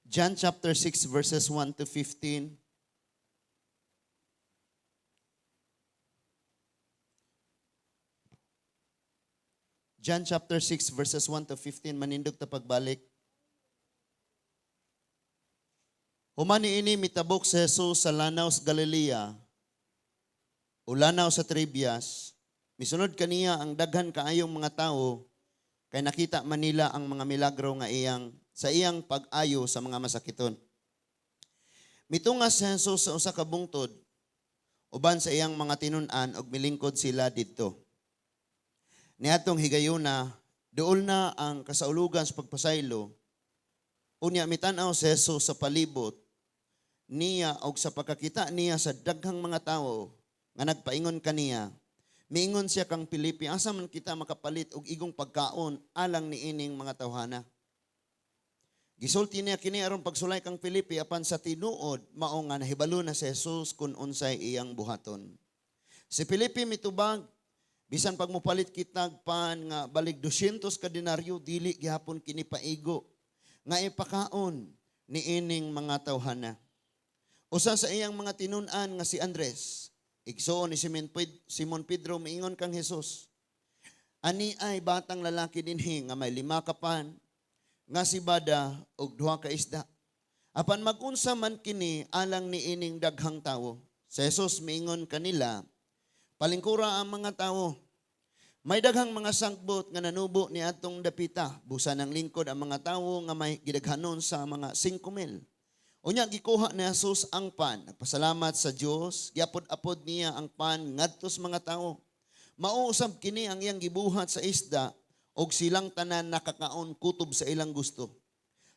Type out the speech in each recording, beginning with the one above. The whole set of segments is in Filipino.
John chapter 6 verses 1 to 15. John chapter 6 verses 1 to 15, manindog ta pagbalik. Humani ini mitabok si Jesus sa lanaw sa Galilea, o lanaw sa Tribias. Misunod kaniya ang daghan kaayong mga tao, kay nakita Manila ang mga milagro nga sa iyang pag-ayo sa mga masakiton. Mitungas si Jesus sa usa ka bungtod, uban sa iyang mga tinun-an og milingkod sila didto. Niadtong higayuna, duol na ang kasaulugan sa pagpasaylo. Unya mitan-aw si Jesus sa palibot niya og sa pagkakita niya sa daghang mga tawo nga nagpaingon kaniya. Miingon siya kang Pilipi, asa man kita makapalit og igong pagkaon alang niining mga tawhana. Gisulti niya kini aron pagsulay kang Pilipi apan sa tinuod mao nga nahibalo na si Jesus kun unsay iyang buhaton. Si Pilipi mitubag bisan pag mopalit kitag pan nga balig 200 ka denaryo dili gihapon kini paigo nga ipakaon niining mga tawhana. Usa sa iyang mga tinun-an nga si Andres, igsoon ni Simon Pedro, miingon kang Jesus, ani ay batang lalaki dinhi nga may 5 ka pan, nga si bada og 2 ka isda. Apan magunsa man kini alang niining daghang tawo. Si Jesus miingon kanila, palingkura ang mga tawo. May daghang mga sangbot nga nanubo ni atong dapita. Busa ng lingkod ang mga tawo nga may gidaghanon sa mga 5,000. Unya gikuha ni Jesus ang pan, nagpasalamat sa Dios, giapod-apod niya ang pan ngadto sa mga tawo. Mauusab kini ang iyang gibuhat sa isda og silang tanan nakakaon kutob sa ilang gusto.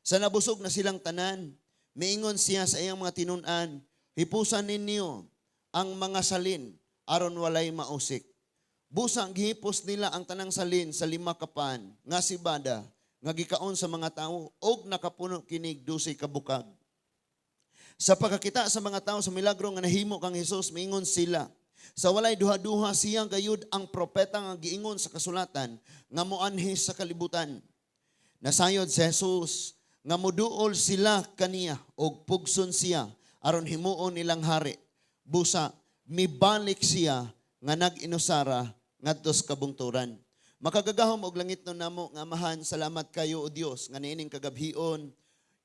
Sa nabusog na silang tanan, miingon siya sa iyang mga tinun-an, hipusan ninyo ang mga salin aron walay mausik. Busang gihipos nila ang tanang salin sa 5 ka pan nga si bada nga gikaon sa mga tawo og nakapuno kinig 12 ka bukag. Sa pagkakita sa mga tao sa milagro nga nahimo kang Jesus, miingon sila, sa walay duha-duha siyang gayud ang propeta nga giingon sa kasulatan nga moanhi sa kalibutan. Nasayod si Jesus nga moduol sila kaniya og pugson siya aron himuon nilang hari. Busa mibalik siya nga nag-inusara ngadto sa kabungturan. Makagagahom og langit no namo nga amahan, salamat kayo o Dios nga niining kagabhion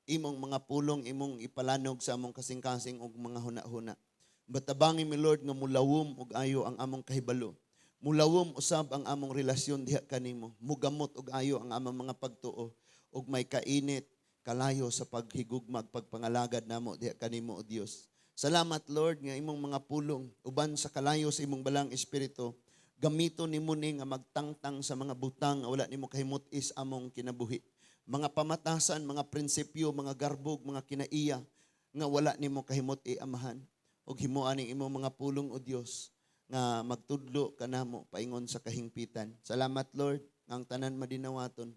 imong mga pulong imong ipalanog sa among kasing-kasing og mga huna-huna. Batabangin mi Lord nga mulawom og ayo ang among kahibalo. Mulawom usab ang among relasyon diha kanimo. Mugamot og ayo ang among mga pagtuo og may kainit kalayo sa paghigugmag pagpangalagad namo diha kanimo o Dios. Salamat Lord nga imong mga pulong uban sa kalayo sa imong balang espiritu. Gamito nimo ni nga magtangtang sa mga butang nga wala nimo kahimut-is among kinabuhi. Mga pamatasan, mga prinsipyo, mga garbog, mga kinaiya nga wala nimo kahimot amahan. Og himuan ning imong mga pulong o Dios nga magtudlo kanamo paingon sa kahingpitan. Salamat Lord nga ang tanan madinawaton,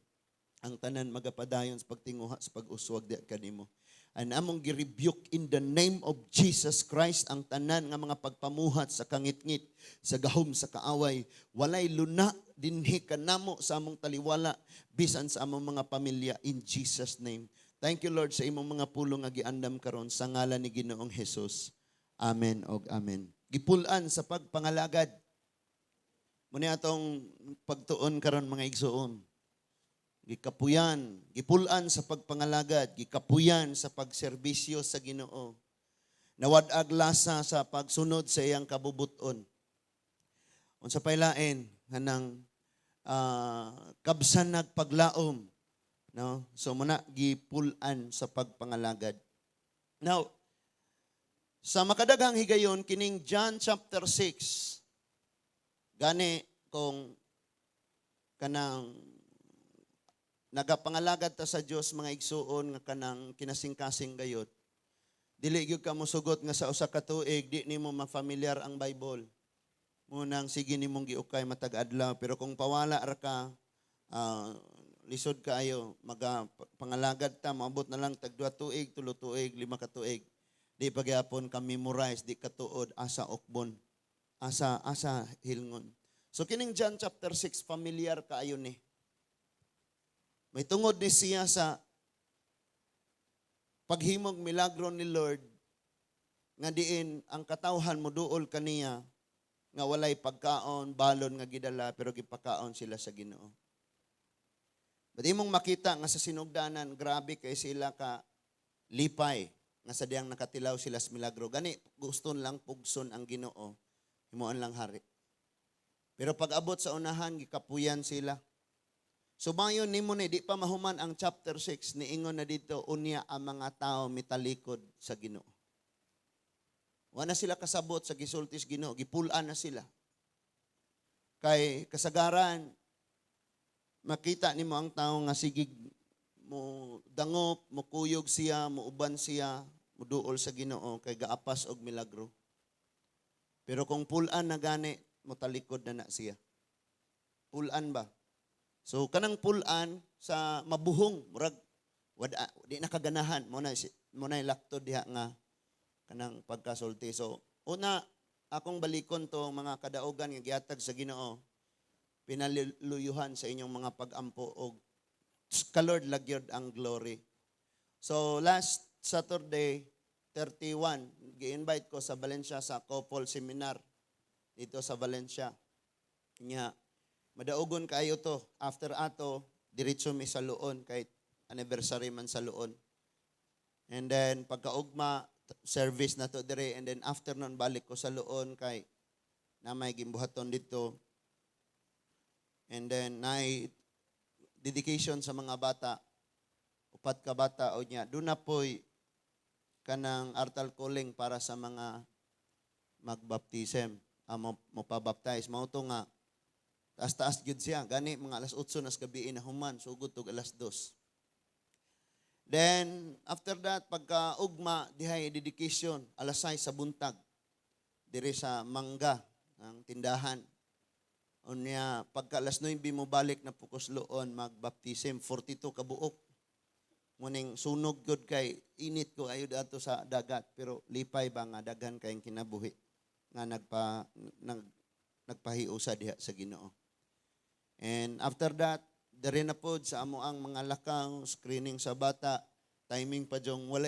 ang tanan magapadayon sa pagtinguha sa pag-uswag di kanimo. And among gi-rebuke in the name of Jesus Christ ang tanan nga mga pagpamuhat sa kangitngit, sa gahom, sa kaaway. Walay luna dinhi kanamo sa among taliwala bisan sa among mga pamilya in Jesus name. Thank you Lord sa imong mga pulong nga giandam karon sa ngalan ni Ginoong Hesus. Amen og amen. Gipulan sa pagpangalagad. Muni atong pagtuon karon mga igsoon. Gikapuyan, gipulan sa pagpangalagad, gikapuyan sa pagserbisyo sa Ginoo. Nawad-ag lasa sa pagsunod sa iyang kabubuton. Unsa pay lain hanang kabsan nagpaglaom, no? So muna gipulan sa pagpangalagad. Now, sa makadaghang higayon kining John chapter 6, gani kung kanang nagapangalagad ta sa Dios mga igsuon nga kanang kinasing-kasing gayud. Dili gyud ka mosugot nga sa usa ka tuig di nimo ma-familiar ang Bible. Munang sige nimong giukay matag adlaw, pero kung pawala ra ka lisod kaayo pangalagad ta maabot na lang tag 2 tuig, 3 tuig, 5 ka tuig. Di pagyapon ka memorize, di ka tuod asa okbon, asa hilngon. So kining John chapter 6 familiar kaayo ni. May tungod ni siya sa paghimog milagro ni Lord, nga diin ang katawhan mo duol kaniya, nga walay pagkaon, balon nga gidala, pero gipakaon sila sa Ginoo. But imong makita nga sa sinugdanan, grabe kay sila ka lipay, nga sa diyang nakatilaw sila sa milagro. Gani, guston lang pugson ang Ginoo, himuan lang hari. Pero pag abot sa unahan, gikapuyan sila. So mayon nimo ni di pa mahuman ang chapter 6 niingon na dito unya ang mga tao mitalikod sa Ginoo. Wala sila kasabot sa gisultis Ginoo, gipulan na sila. Kay kasagaran makita nimo ang tao nga sigig mo dangop, mo kuyog siya, mo uban siya, mo duol sa Ginoo kay gaapas og milagro. Pero kung pulan na gani, mo talikod na siya. Pulan ba? So kanang pulan sa mabuhong murag wada di nakaganahan mo na laktod diha nga kanang pagkasulti. So una akong balikon to mga kadaugan nga gihatag sa Ginoo, pinaluluyuhan sa inyong mga pag-ampo og ka-Lord lagyod ang glory. So last Saturday 31 gi-invite ko sa Valencia sa couple seminar dito sa Valencia. Nya madaugon kayo to. After ato, diretso mi sa Luon, kahit anniversary man sa Luon. And then, pagkaugma, service na to dire. And then, after nun, balik ko sa Luon, kay na may gimbuhaton dito. And then, na dedication sa mga bata. Upat ka bata, o niya. Doon na po'y kanang artal calling para sa mga magbaptism. Mo pabaptize. Mauto nga, taas-taas gyud siya. Gani, mga alas 8 nas gabi na human. Sugod to alas 2. Then, after that, pagka-ugma, dihay dedication, alas 6 sa buntag. Diri sa Mangga, ang tindahan. Unya, pagka alas 9 mo balik na Pukusloon, magbaptism, 42 kabuok. Muning sunog gyud kay init ko ayo dato sa dagat. Pero lipay ba nga, daghan kayong kinabuhi. Nga nagpahiusa diha sa Ginoo. And after that, dari na po sa amo ang mga lakaw, screening sa bata, timing pa jong wala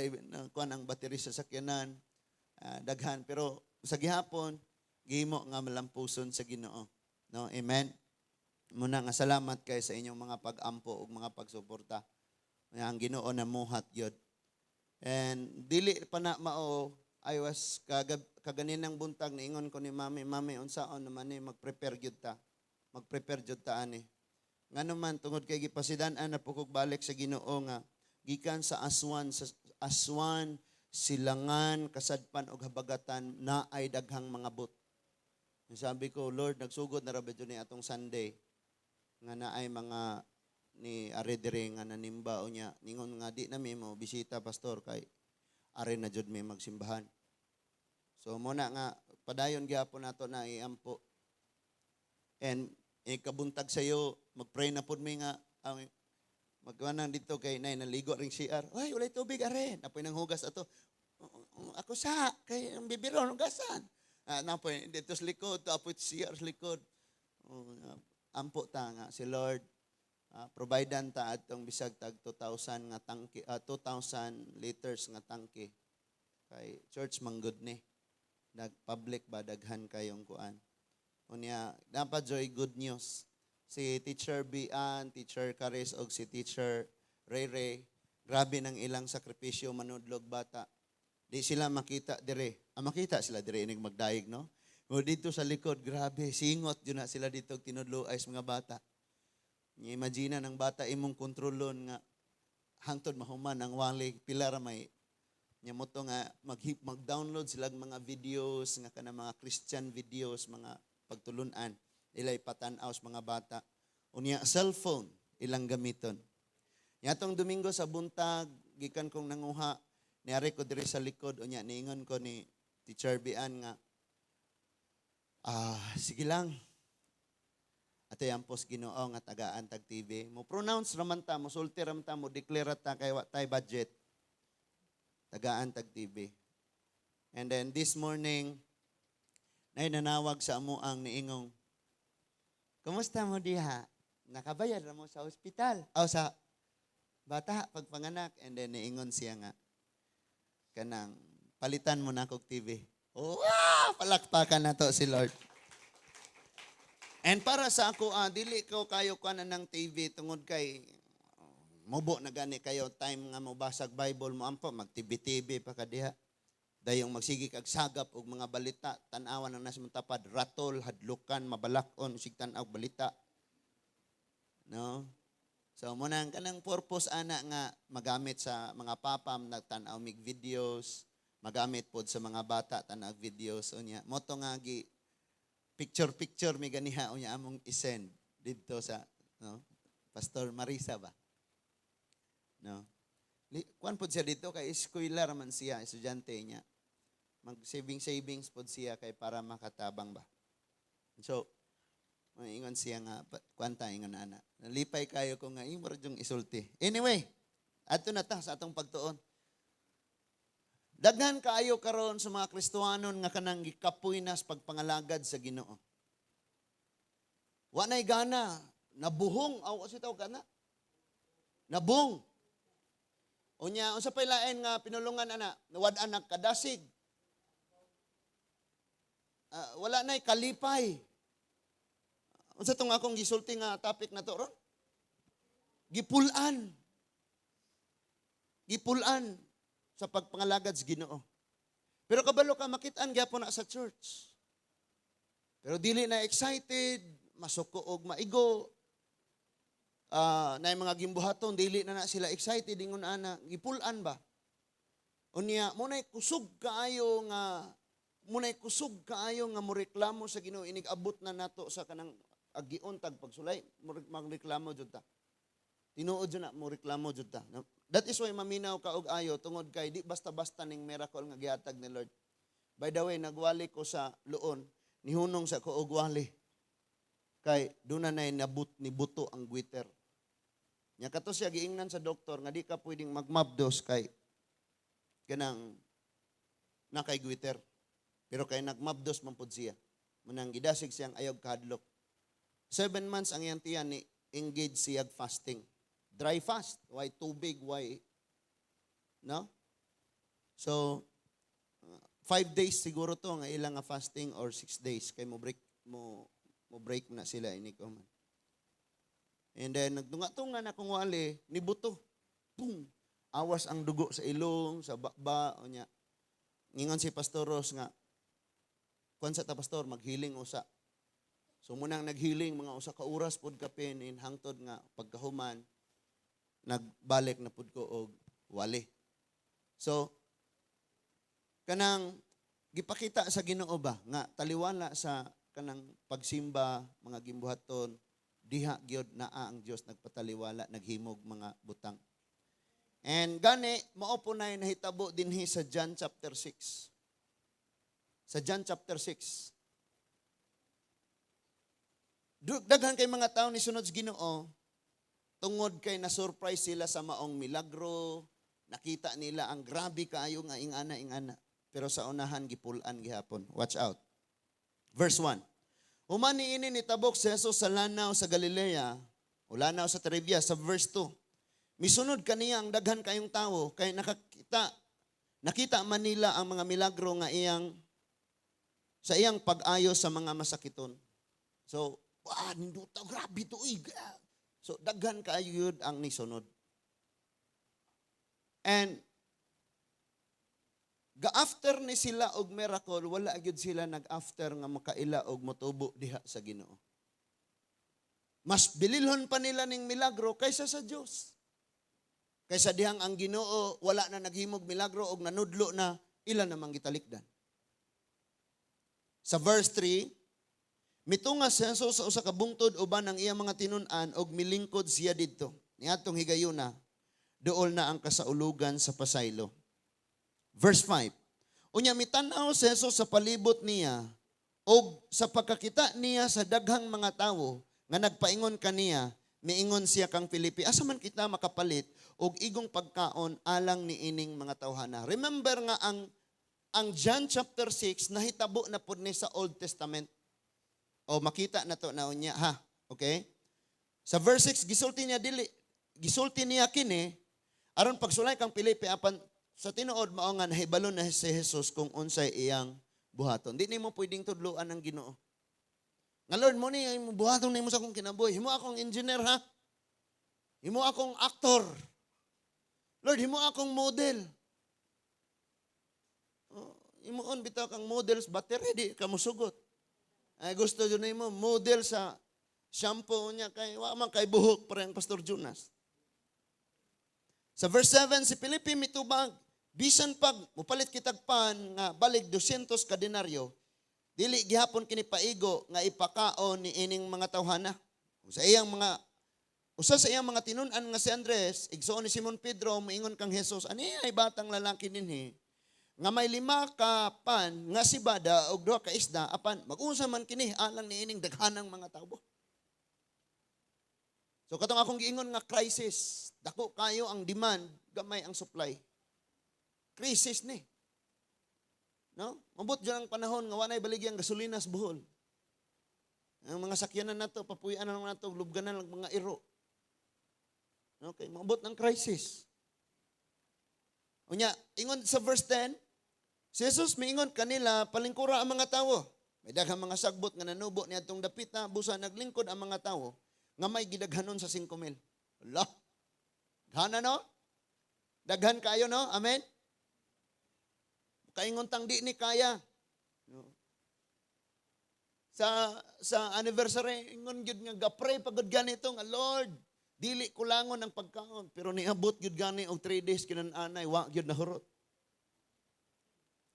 kuan ang battery sa sakyanan, daghan. Pero sa gihapon, gihimo nga malampuson sa Ginoo. No, amen. Muna nga salamat kay sa inyong mga pag-ampo ug mga pagsuporta. Ang Ginoo na muhat gyud. And dili pa na mao, I was kaganinang buntag niingon ko ni mami unsaon naman ni mag-prepare gyud ta. Mag-prepare jud ta ani. Ngano man tungod kay gipasidan-an na pukog balik sa Ginoo nga gikan sa aswan, silangan, kasadpan og habagatan na ay daghang mga but. Sabi ko, Lord, nagsugod na ra ba ni atong Sunday nga na ay mga ni are dire nga nanimba o nya ningon nga di na mi mo bisita pastor kay are na jud mi magsimbahan. So muna nga padayon gyapon nato na iampo. And kabuntag sayo, mag-pray na po mi nga, magkawanan dito kay nay, naligo ring CR. Ay, walay tubig, are. Napoy nang hugas ato. Ako sa, kay ang bibiro, hugasan. Napoy, dito sa likod, apoy CR sa likod. Ampo ta nga, si Lord, providean ta atong bisag tag 2,000 nga tangke, 2,000 liters nga tangke. Kay church manggod ni. Nag-public ba, daghan kayong kuan. Unya, dapat joy good news. Si Teacher Bian, Teacher Caris, o si Teacher Ray, grabe ng ilang sakripisyo manudlog bata. Di sila makita dire. Makita sila dire, inig magdaig, no? O dito sa likod, grabe, singot yun na sila dito, tinudlo ay mga bata. Imagine ng bata, imong kontrolon nga, hangtod mahuman ang wali, pilar may, niya mo to nga, mag-download sila mga videos, nga kana mga Christian videos, mga pagtulunan, ilay patanaw sa mga bata. Unya cellphone, ilang gamiton. Yatong Domingo sa buntag, gikan kong nanguha, niari ko diri sa likod, unya niingon ko ni Teacher Bian nga, sige lang, ato yung post Ginoo nga tagaan tag TV. Mo pronounce raman ta, mo sulti raman ta, mo declare ta kay tay budget. Tagaan tag TV. And then this morning, nay nanawag sa amo ang niingong, kumusta mo diha? Nakabayad na mo sa ospital. O sa bata, pagpanganak. And then niingon siya nga, kanang palitan mo na kog TV. Wow! Palakpakan na to si Lord. And para sa ako, dili ko kayo kanan ng TV tungod kay mubo na gani kayo time nga mo basag Bible mo ampo mag-TV pa ka diha. Dayong magsigi kag sagap og mga balita, tan-awan ang nasa tapad, ratol, hadlukan, mabalakon, usig tan-aw balita. No? So muna kanang purpose ana nga magamit sa mga papam nagtan-aw mig videos, magamit pod sa mga bata tan-aw videos unya. Moto nga gi picture mi ganiha unya among isend didto sa no Pastor Marisa ba. No. Kuan pod siya dito kay eskwela man siya, estudyante niya. Mag-savings pod siya kay para makatabang ba. So, ingon siya nga, kwanta ingon ana. Nalipay kayo ko nga, imo yung isulti. Anyway, ato na ta sa atong pagtuon. Daghan kaayo karon sa mga Kristohanon nga kanang gikapoy na sa pagpangalagad sa Ginoo. Wa nay gana, nabuhong, aw kasi taw kana. Nabung. Unya, unsa pay lain nga pinulungan ana, nawad-an nagkadasig. Wala na'y kalipay. Unsa tong akong gisulti nga topic na to ron? Gipulan. Gipulan sa pagpangalagad sa Ginoo. Pero kabalo ka makitaan gyapon na sa church. Pero dili na excited, masuko og maigo. Na mga gimbuhaton dili na sila excited ingon ana, gipulan ba? Unya mo nay kusog kaayo nga moreklamo sa Ginoo inig abot na nato sa kanang agiuntag pagsulay magreklamo jud ta. Tinuod jud na mo reklamo jud ta. That is why maminaw ka og ayo tungod kay di basta-basta ning miracle nga gihatag ni Lord. By the way, nagwali ko sa luon, nihunong sa ko og wali. Kay duna nay nabut ni buto ang guiter. Nya kato siya giingnan sa doktor nga di ka pwedeng magmabdos kay kanang nakay guiter. Pero kay nagmabdos man pud siya. Munang gidasig siyang ayog kahadlok. 7 months ang iyang tiyan ni engage siya fasting. Dry fast. Why tubig? Why? No? So, 5 days siguro to nga ilang nga fasting or 6 days. Kay mo break na sila iniko man. And then, nagtunga-tunga na kung wali, nibuto. Boom! Awas ang dugo sa ilong, sa bakba, o niya. Ngingon si Pastor Ross nga, kung sa ta pastor, maghiling usa. So munang naghiling, mga usa ka oras pod kapin, in hangtod nga pagkahuman, nagbalik na pod ko og wali. So, kanang gipakita sa Ginoo ba, nga taliwala sa kanang pagsimba, mga gimbuhaton, diha gyud naa ang Dios nagpataliwala, naghimog mga butang. And gani, mao po na nahitabo dinhi sa John chapter 6. Sa John chapter 6. Daghan kay mga tao ni sunod sa Ginoo, tungod kay na-surprise sila sa maong milagro, nakita nila ang grabe kaayo nga ingana. Pero sa unahan, gipulan gihapon. Watch out. Verse 1. Human niini nitabok si Jesus sa lanaw sa Galilea, o lanaw sa Trevia, sa verse 2. Misunod kaniya ang daghan kayong tao, kay nakita man nila ang mga milagro nga sa iyang pag-ayo sa mga masakiton. So, ninduta, grabe to. So, daghan kaayo yun ang nisunod. And, ga-after ni sila og miracle, wala agad sila nag-after nga makaila og motubo diha sa Ginoo. Mas bililhon pa nila ning milagro kaysa sa Dios. Kaysa dihang ang Ginoo wala na naghimog milagro og nanudlo na, ila namang gitalikdan. Sa verse 3, mitunga si Jesus sa usa ka bungtod uban ang iyang mga tinun-an og milingkod siya didto. Niadtong higayuna, duol na ang kasaulugan sa pasaylo. Verse 5. Unya mitanaw si Jesus sa palibot niya og sa pagkakita niya sa daghang mga tawo nga nagpaingon kaniya, miingon siya kang Filipi, asa man kita makapalit og igong pagkaon alang niining mga tawhana. Remember nga ang John chapter 6 nahitabo na pud ni sa Old Testament. O makita na to na unya ha. Okay? Sa verse 6 gisulti niya kini aron pagsulay kang Filipi apan sa tinuod mao nga nahibalo na si Jesus kung unsay iyang buhaton. Di nimo pwedeng tudloan ang Ginoo. Nga Lord mo ni buhaton nimo sa akong kinabuhi. Himo akong engineer ha. Himo akong actor. Lord, himo akong model. Imuon bitaw kang models battery di ka mosugot. Ay gusto jud nimo model sa shampoo niya kay wa man kay buhok parang Pastor Jonas. Sa verse 7 si Filipe mitubag bisan pag mupalit kitag pan nga balig 200 ka denaryo dili gihapon kini paigo nga ipakaon ni ining mga tawhana. Usa sa iyang mga tinun-an nga si Andres, igsoon ni Simon Pedro, moingon kang Jesus, ani ay batang lalaki dinhi nga may 5 ka pan nga sibada og 2 ka isda apan mag-unsa man kini alang ni ining daghanang mga tawo. So katong akong giingon nga crisis, dako kayo ang demand, gamay ang supply. Crisis ni. No? Mabot dyan ang panahon nga wanay baligyang gasolina sa Bohol. Ang mga sakyanan nato papuy-an na nato lubganan lang mga iro. Okay, mabot ng crisis. Unya, ingon sa verse 10, si Jesus miingon kanila palingkura ang mga tawo. May daghang mga sagbot nga nanubo niadtong dapita busa naglingkod ang mga tawo nga may gidaghanon sa 5,000. Allah. Daghan no? Daghan kayo no? Amen. Kaingon tang di ni kaya. No. Sa anniversary ingon gyud nga gapray pagod ganito nga Lord, dili kulangon ang pagkaon pero niabot gyud gani og 3 days kinan-anay wa gyud nahurot.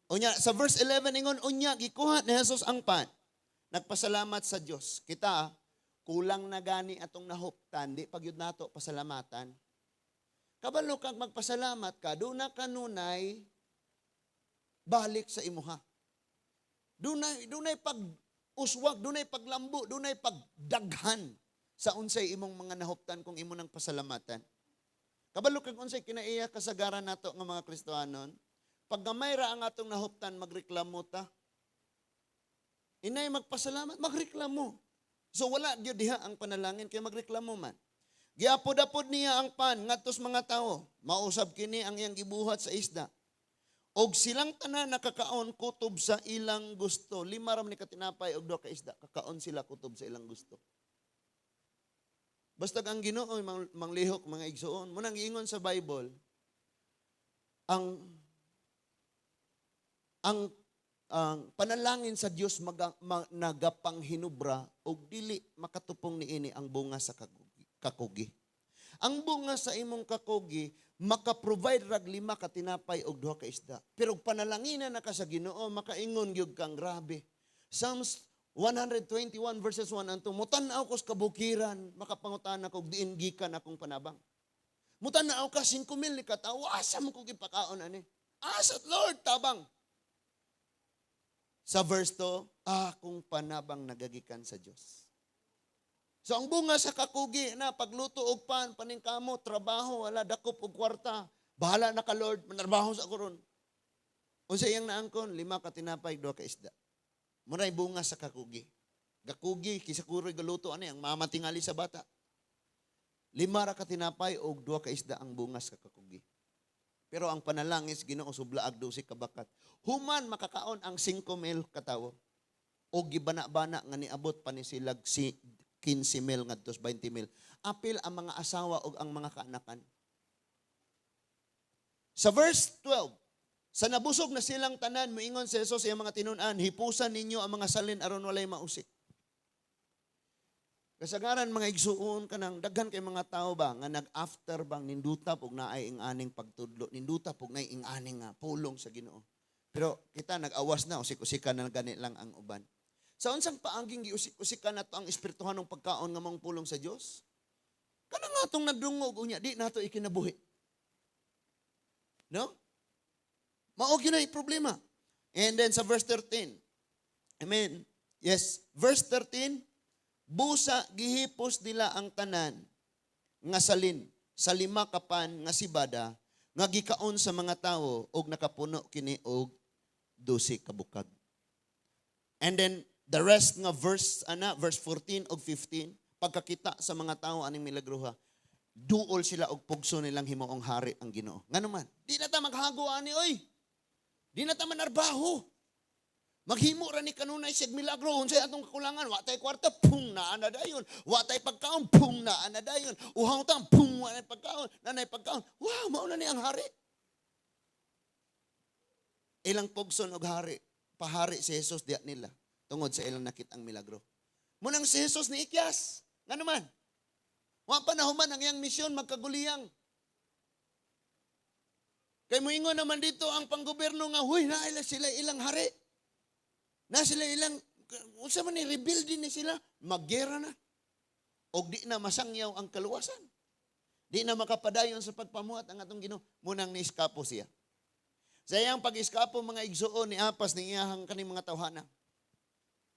Unya sa verse 11 ingon unya gikuha ni Jesus ang pan. Nagpasalamat sa Dios. Kita kulang na gani atong nahuptan, di pagyud nato pasalamatan. Kabalo kag magpasalamat ka, do na kanunay balik sa imuha. Dunay pag-uswag, dunay paglambo, dunay pagdaghan sa unsay imong mga nahuptan kung imo nang pasalamatan. Kabalo kag unsay kinaiya kasagaran nato nga mga Kristohanon, pag gamay ra ang atong nahuptan magreklamo ta. Inay magpasalamat, magreklamo. So wala gyud diha ang panalangin kay magreklamo man. Giapod-apod niya ang pan ngadto sa mga tawo, mausab kini ang iyang gibuhat sa isda. Og silang tanan nakakaon kutob sa ilang gusto. 5 ra man ni katinapay og 2 ka isda, kakaon sila kutob sa ilang gusto. Basta ang Ginoo manglihok mga igsoon, mo nang giingon sa Bible, ang panalangin sa Dios nagapanghinubra og dili makatupong niini ang bunga sa kakugi. Ang bunga sa imong kakugi maka-provide rag 5 ka tinapay og 2 ka isda. Pero panalanginan na ka sa Ginoo makaingon gyud kang grabe. Psalms 121 verses 1 anto, mutan-aw ko sa kabukiran, makapangutana ko diin gikan akong panabang. Mutan-aw ka 5,000 ni katawo, asa mo ko gipakaon ani? Asat Lord tabang. Sa verse 2, akong panabang nagagikan sa Dios. So ang bunga sa kakugi na pagluto og pan, paningkamo, trabaho, wala dakop og kwarta. Bahala na ka Lord, manarbaho sa ako ron. Unsa iyang naangkon, 5 ka tinapay, 2 ka isda. Munay bunga sa kakugi. Gakugi, kisakuroy galuto ani ang mama tingali sa bata. 5 ra ka tinapay og 2 ka isda ang bunga sa kakugi. Pero ang panalangis Ginoo sublaag 12 ka bakat. Human makakaon ang 5,000 katawo. O gibana-bana nga niabot pa ni silag 15,000 ngadto 20,000. Apil ang mga asawa o ang mga kaanakan. Sa verse 12, sa nabusog na silang tanan, moingon si Jesus sa iyang mga tinun-an, hipusan ninyo ang mga salin aron walay mausik. Kasagaran mga igsuon kanang daghan kay mga tao ba nga nag-after bang ninduta pug naay ing aning pagtudlo, ninduta pug naay ing aning pulong sa Ginoo. Pero kita nag-awas na usik-usikan na gani lang ang uban. Sa unsang paangging giusik-usikan nato ang espirituhan ng pagkaon nga mong pulong sa Dios? Kana nga atong nadungog unya di nato ikinabuhi. No? Mao gyud ay problema. And then sa verse 13. Amen. Yes, verse 13, busa gihipos nila ang tanan nga salin sa 5 ka pan nga sibada nga gikaon sa mga tawo og nakapuno kini og 12 ka bukag. And then the rest nga verse 14 og 15 pagkakita sa mga tawo aning milagruha. duol sila og pugso nilang himuong hari ang Ginoo. Ngano man, di na ta maghago ani oy. Di na ta manarbaho. Maghimo ra ni kanunay sig milagro unsay atong kakulangan, wa tay kwarta, pung naa na dayon. Wa tay pagkaon, pung naa na dayon. Uhaw ta, pung wa nay pagkaon, nanay pagkaon. Wow, mao na ni ang hari. Ilang pugson og hari, pahari si Jesus diya nila tungod sa ilang nakitang milagro. Munang si Jesus ni ikyas. Ngano man? Wa pa nahuman ang iyang misyon magkaguliyang. Kay moingon naman dito ang panggobyerno nga, huy, na sila ilang hari. Na sila ilang, unsa man ni rebuild din ni sila, maggera na. O di na masangyaw ang kaluwasan. Di na makapadayon sa pagpamuhat ang atong Ginoo. Munang ni-eskapo siya. Sa iyang pag-eskapo, mga igsuon ni apas ni iyahang kaning mga tawhana.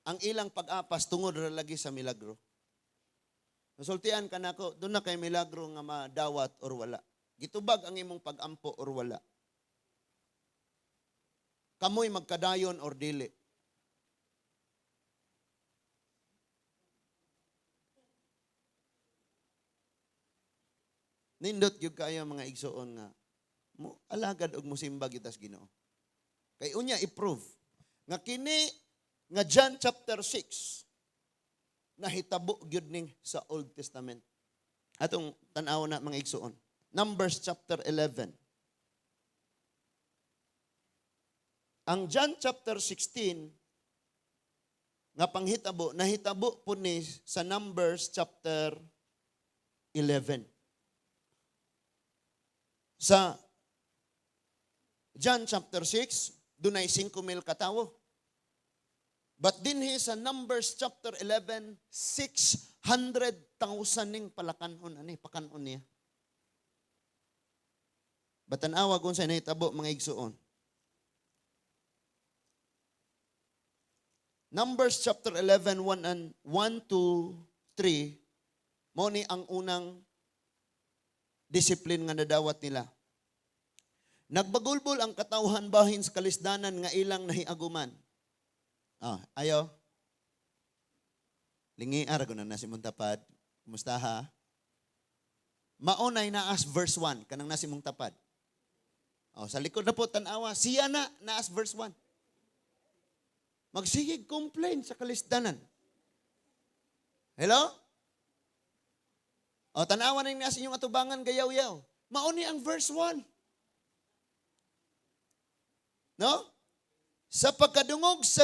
Ang ilang pag-apas tungod ra lagi sa milagro. Nasultian ka nako, doon na kay milagro nga madawat or wala. Gitubag ang imong pag-ampo or wala. Kamoy magkadayon or dili. Nindot gyud kayo mga igsuon nga mo alagad og mosimba gitas Ginoo. Kay unya i-prove nga kini nga John chapter 6 nahitabo gyud ning sa Old Testament. Atong tan-aw na mga igsuon. Numbers chapter 11. Ang John chapter 16 nga panghitabo nahitabo po ni sa Numbers chapter 11. Sa John chapter 6, dunay 5,000 katawo. But din sa Numbers chapter 11, 600,000 ning palakanon ani pakanon niya. Batan-awa kung sa nahitabo mga igsuon. Numbers chapter 11, 1 to 3, mo ni ang unang discipline nga nadawat nila. Nagbagulbol ang katawhan bahin sa kalisdanan nga ilang nahiaguman. Ayo. Lingiar ko na si Muntapad. Kumusta ha? Maunay naas verse 1 kanang nasi mong tapad. Sa likod na po tanawa, siya na naas verse 1. Magsigig complain sa kalisdanan. Hello? Tanawa na yung nasa inyong atubangan gayaw-yaw. Mauni ang verse 1. No? Sa pagkadungog sa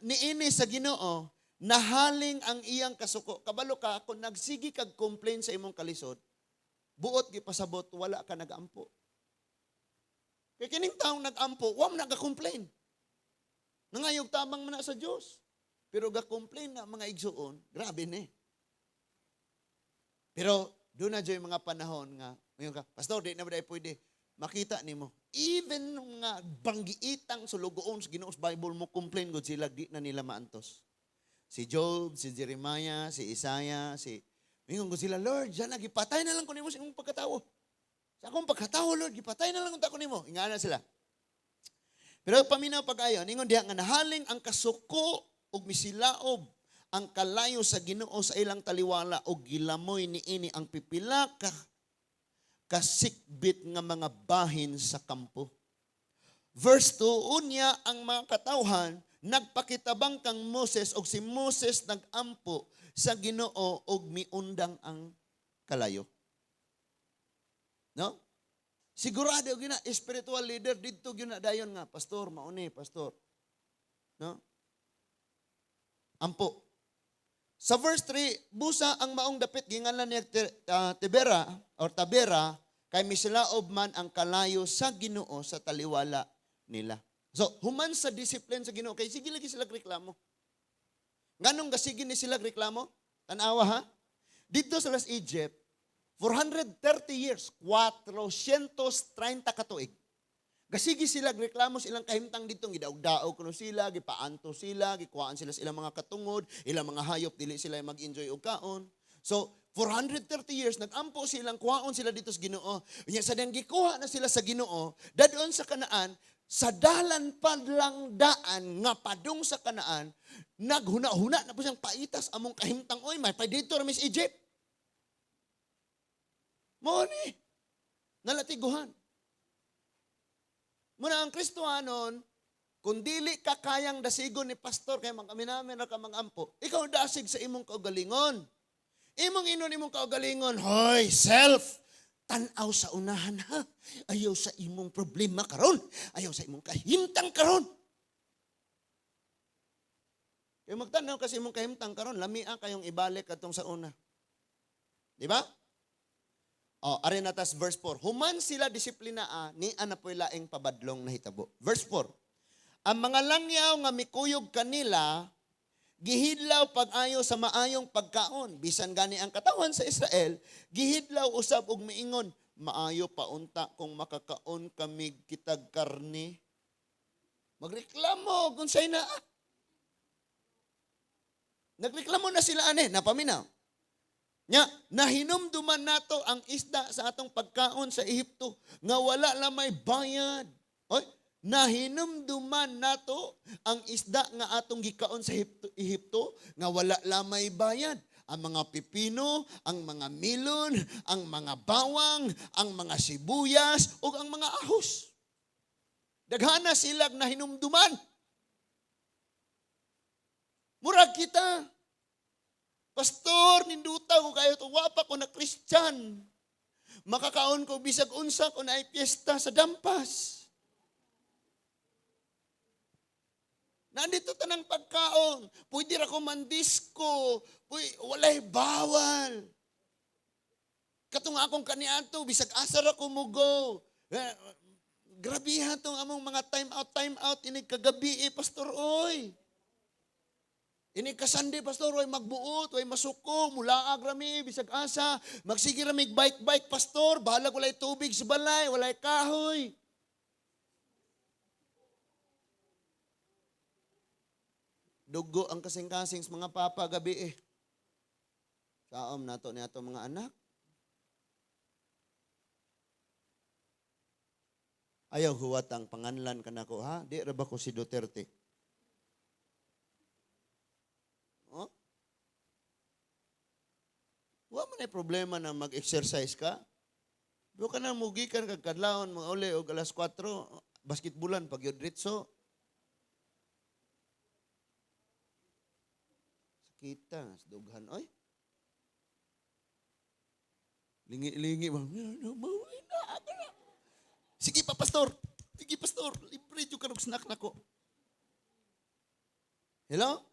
niini sa Ginoo, nahaling ang iyang kasuko. Kabalo ka, kung nagsigi kag complain sa imong kalisod, buot gipasabot, wala ka nag-ampo. Kaya kining taong nag-ampo, wam nag-complain. Nangayog tabang man na sa Diyos. Pero ga-complain na mga igsuon, grabe ni. Pero doon na dyan mga panahon nga, ngayon ka, Pastor, di na ba dahil pwede, makita ni mo. Even nga banggiitang sulugoon sa Ginoos Bible mo, complain good sila, di na nila maantos. Si Job, si Jeremiah, si Isaiah, ngayon ko sila, Lord, dyan na, gipatay na lang ko nimo sa imong pagkatawo. Sa akong pagkatawo, Lord, gipatay na lang kung tako nimo. Ingana sila. Pero paminaw pag-ayon, ingon diha nga nahaling ang kasuko ug misilaob ang kalayo sa Ginoo sa ilang taliwala o gilamoy niini ang pipila ka kasikbit nga mga bahin sa kampo. Verse 2, unya ang mga katawhan nagpakitabang kang Moses og si Moses nagampo sa Ginoo og miundang ang kalayo. No? Sigurado gina spiritual leader didto gyud na dayon nga pastor mauni pastor. No? Ampo. Sa verse 3, busa ang maong dapit gingalan niya Tabera kay misilaob man ang kalayo sa Ginoo sa taliwala nila. So, human sa discipline sa Ginoo kay sige lagi sila reklamo. Nganong gasige ni sila reklamo? Tanawa ha? Dito sa Las Egypt 430 years, 430 katuig. Gasigi sila, reklamo silang kahimtang dito, gidaog-daog kuno sila, gipaanto sila, gikuhaan sila sa ilang mga katungod, ilang mga hayop, dili sila mag-enjoy og kaon. So, 430 years, nag-ampo silang, kuhaon sila dito sa Ginoo. Sa dang gikuha na sila sa Ginoo, dadon sa Kanaan, sa dalan padlang daan, nga padung sa Kanaan, naghuna-huna na po siyang paitas, among kahimtang, oy, may pa dito ramis Egypt. Mo ni nalatiguhan. Muna ang Kristohanon, kung dili ka kayang dasigon ni pastor kay magkaminamin ra ka mangampo, ikaw dasig sa imong kaugalingon. Imong imong kaugalingon, hoy, self, tanaw sa unahan ha. Ayaw sa imong problema karon, ayaw sa imong kahimtang karon. Kaya magtanaw kasi imong kahimtang karon, lamia kayong ibalik atong sa una. Di ba? Ari natas verse 4. Human sila disiplinaa ni anapoy laing pabadlong nahitabo. Verse 4. Ang mga langyaw nga mikuyog kanila gihidlaw pag-ayo sa maayong pagkaon. Bisan gani ang katawan sa Israel, gihidlaw usab og miingon, maayo paunta kung makakaon kami kitag karne. Magreklamo kung say na. Nagreklamo na sila ani, napaminaw. Nya, nahinumduman nato ang isda sa atong pagkaon sa Ehipto nga wala lamay bayad. Oy, nahinumduman nato ang isda nga atong gikaon sa Ehipto nga wala lamay bayad. Ang mga pipino, ang mga milon, ang mga bawang, ang mga sibuyas ug ang mga ahos. Daghana silag nahinumduman. Murag kita. Pastor, ninduta ko kayo tuwapa ko na Christian. Makakaon ko bisag unsa ko na ay piyesta sa dampas. Nandito tanang pagkaon. Pwede ra ko mandisko. Walay bawal. Katong akong kaniadto bisag asa ra ko mugo. Grabiha tong among mga time out ini kagabi pastor oy. Ini kasandi, pastor, way magbuot, way masuko, mulaag rami, bisag asa, magsige rami, bike, pastor, bahalag walay tubig sa balay, walay kahoy. Dugo ang kasing-kasing sa mga papa gabi eh. Saom nato ni ato mga anak. Ayaw huwatang panganlan ka na ko, ha? Di ra ba ko si Duterte? Wa man ay problema na mag-exercise ka. Do ka na mugikan kag kadlawon mga uli og alas 4 basketbulan pag yod ritso. Sakita sa dughan oy. Lingi-lingi ba? Sige pa pastor. Sige pastor, libre jud ka og snack nako. Hello?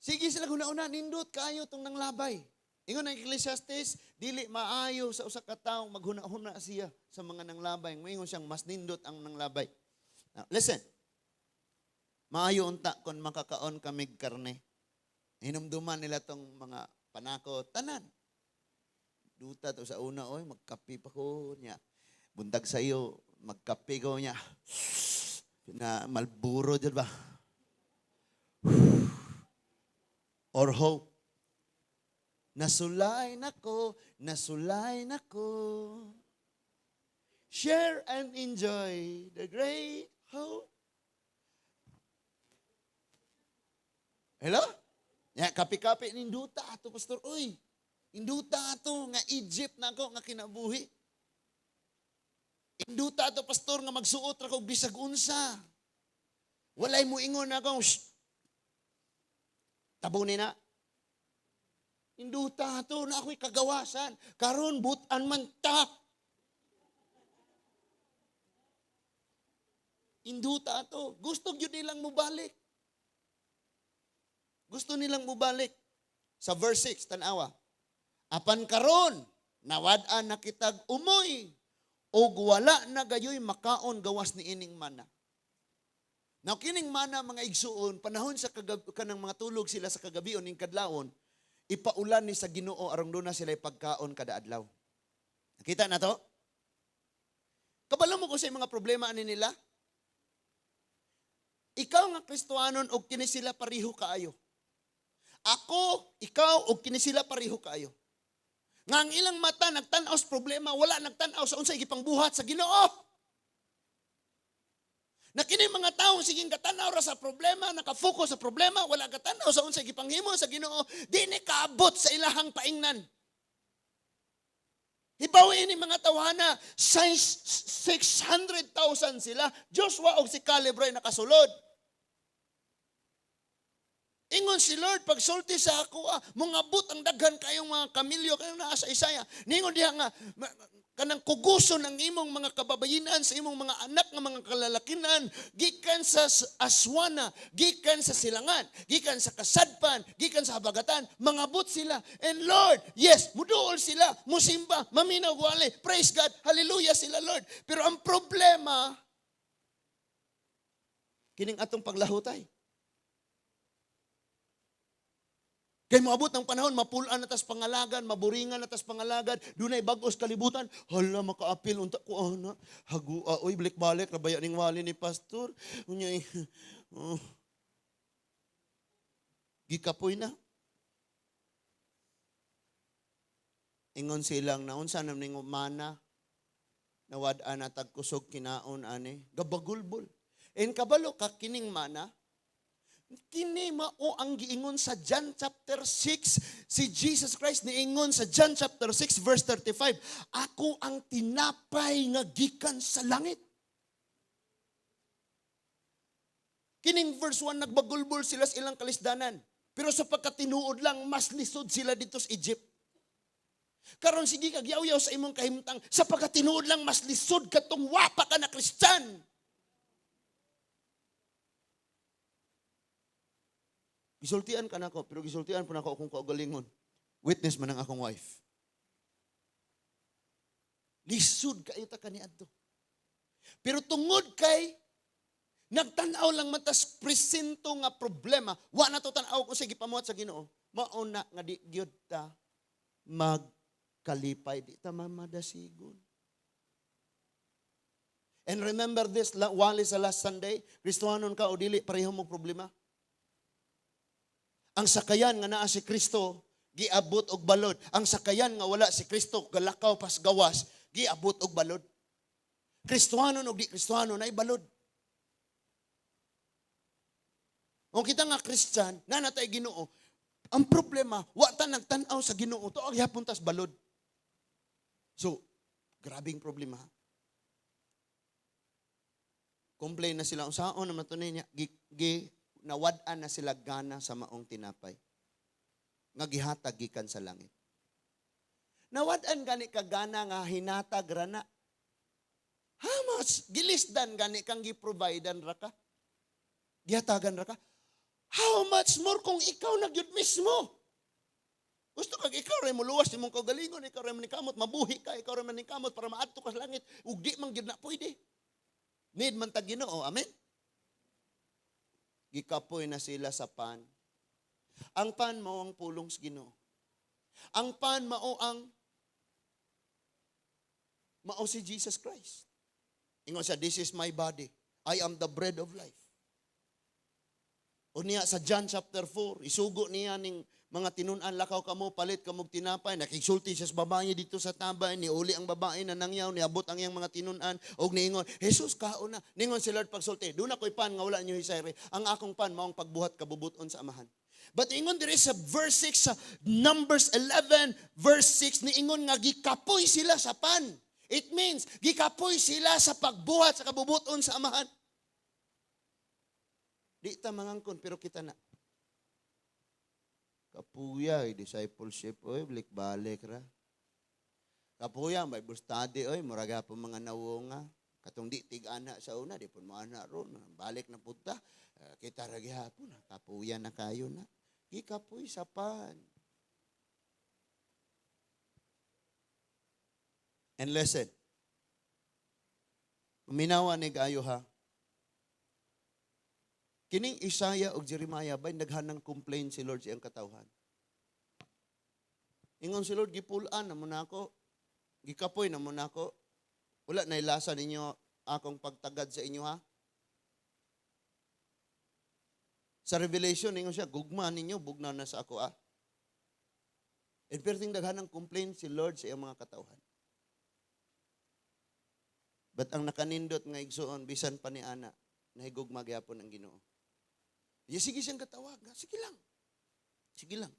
Sige sila una-una, nindot kaayo itong nanglabay. Ingon ang Ecclesiastes, dili maayo sa usa ka tawo maghuna-huna siya sa mga nanglabay. Ingon siyang mas nindot ang nanglabay. Now, listen. Maayo unta kung makakaon kamig karne. Hinumduman nila tong mga panako, tanan. Duta to sa una, oy, magkape pa ko niya. Buntag sa iyo, magkape ko niya. Na Malboro dyan ba? Or hope. Nasulay nako. Share and enjoy the great hope. Hello? Ya, kapi-kapi ninduta ato pastor. Uy, induta ato nga Egypt na ako nga kinabuhi. Induta ato pastor nga magsuot ra kog bisag unsa. Walay mo ingon ako, tabunin na. Induta to na ako'y kagawasan. Karon butan man ta. Induta to. Gusto yun nilang mubalik. Gusto nilang mubalik. Sa verse 6, tanawa. Apan karon, nawad-an na kitag umoy, o wala na gayoy makaon gawas ni ining mana. Now, kining mana mga igsuon, panahon sa kanang mga tulog sila sa kagabion ning kadlawon, ipaulan ni sa Ginoo aron doon na sila pagkaon kada adlaw. Nakita na to? Kabalo mo ko sa mga problema ani nila? Ikaw nga Kristohanon og kini sila pareho kaayo. Ako, ikaw og kini sila pareho kaayo. Nga ang ilang mata nagtan-aw sa problema, wala nagtan-aw sa unsay gipangbuhat sa Ginoo. Na kini mga taong siging katanaw ra sa problema, nakafocus sa problema, wala katanaw sa unsay gipanghimo sa Ginoo, di ni kaabot sa ilahang paingnan. Hibawi ni mga tawhana, 600,000 sila. Joshua o si Caleb ray nakasulod. Ingon si Lord, pagsulti sa ako, mungabot ang daghan kayong mga kamilyo, kayong naa sa Isaya. Ningon diha nga, kanang kuguson ang imong mga kababayinan sa imong mga anak nga mga kalalakinan, gikan sa aswana, gikan sa silangan, gikan sa kasadpan, gikan sa habagatan, mangabot sila. And Lord, yes, muduol sila, musimba, maminaw wali, praise God, hallelujah sila Lord. Pero ang problema, kining atong paglahutay. Kay moabot ng panahon, mapulaan na tas pangalagan, maburingan na tas pangalagan, dunay bagos kalibutan, hala makaapil unta ko ana, hagua oy balik-balik rabaya ning wali ni pastor. Unya gikapoy na. Ingon silang naon sa ning mana nawad-an na tagkusog kinaon ani, gabagulbol. En kabalo ka kining mana, kini mao ang giingon sa John chapter 6, si Jesus Christ niingon sa John chapter 6 verse 35, ako ang tinapay nga gikan sa langit. Kining verse 1 nagbagulbol sila sa ilang kalisdanan, pero sa pagkatinuod lang mas lisod sila dito sa Egypt. Karon sige kag yaw-yaw sa imong kahimtang, sa pagkatinuod lang mas lisod katong wapa ka na Kristyan. Gisultian ka na ako, pero gisultian po na ako akong kaugalingon. Witness man ang akong wife. Lisod kayo ta kaniadto. Pero tungod kay nagtanaw lang matas presento nga problema, wa na to tan-aw ko sige pamuhat sa Ginoo. Mao na nga di gyud ta magkalipay, di ta mamadasigon. And remember this, wali sa last Sunday, Kristohanon ka o dili pareho mo problema. Ang sakayan nga naa si Kristo, giabot og balod. Ang sakayan nga wala si Kristo, galakaw pas gawas, giabot og balod. Kristohanon og di Kristohanon ay balod. Kung kita nga Christian, nanatay Ginoo, ang problema, wa ta nagtan-aw sa Ginoo, to ang hapon tas balod. So, grabing problema. Complain na sila, usaon naman to niya, nawad-an na sila gana sa maong tinapay. Nga gihatag gikan sa langit. Nawad-an gani ka gana nga hinatag rana. Hamas, gilisdan gani kang giprovidean ra ka. Gihatagan ra ka. How much more kung ikaw nagyud mismo? Gusto kag ikaw ray mo luwas imong kaugalingon, ikaw ray man kamot, mabuhi ka, ikaw ray man kamot para maadto ka sa langit. Ug di man gyud na pwede. Need man tag Ginoo, amen. Gikapoy na sila sa pan. Ang pan mao ang pulong sa Ginoo. Ang pan mao si Jesus Christ. Ingon siya, this is my body. I am the bread of life. O niya sa John chapter 4, isugo niya ning mga tinunan, lakaw kamo, palit kamog tinapay, nakigsulti siya sa babae dito sa tabay, niuli ang babae na nangyaw, niabot ang iyang mga tinunan, og niingon, Jesus, kaon na. Ningon si Lord pagsulti, doon ako'y pan nga wala niyo hisayre, ang akong pan, maong pagbuhat kabubuton sa amahan. But ingon diri sa verse 6, sa Numbers 11, verse 6, niingon nga gikapoy sila sa pan. It means, gikapoy sila sa pagbuhat sa kabubuton sa amahan. Di ta mangangkon, pero kita na. Kapuya, discipleship, balik-balik ra. Kapuya, Bible study, muraga po mga nawonga. Katong di tig-ana sa una, di po mo ana ron. Balik na punta, kita ragi hapon, kapuya na kayo na. Gikapoy sa pan. And listen, minawa ni gayo ha. Kining Isaiah o Jeremiah ba naghanang complain si Lord sa iyang katawhan? Ingon si Lord, gipulaan na mo na ako, gikapoy na mo na ako, wala na ilasa ninyo akong pagtagad sa inyo ha? Sa Revelation, ingon siya, gugma ninyo, bugnaw na sa ako ha? And perting daghanang complain si Lord sa iyang mga katawhan. But ang nakanindot nga igsuon, bisan pa ni Ana, nahigugma gyapon ang Ginoo. Sige siyang katawag. Sige lang. Sige lang.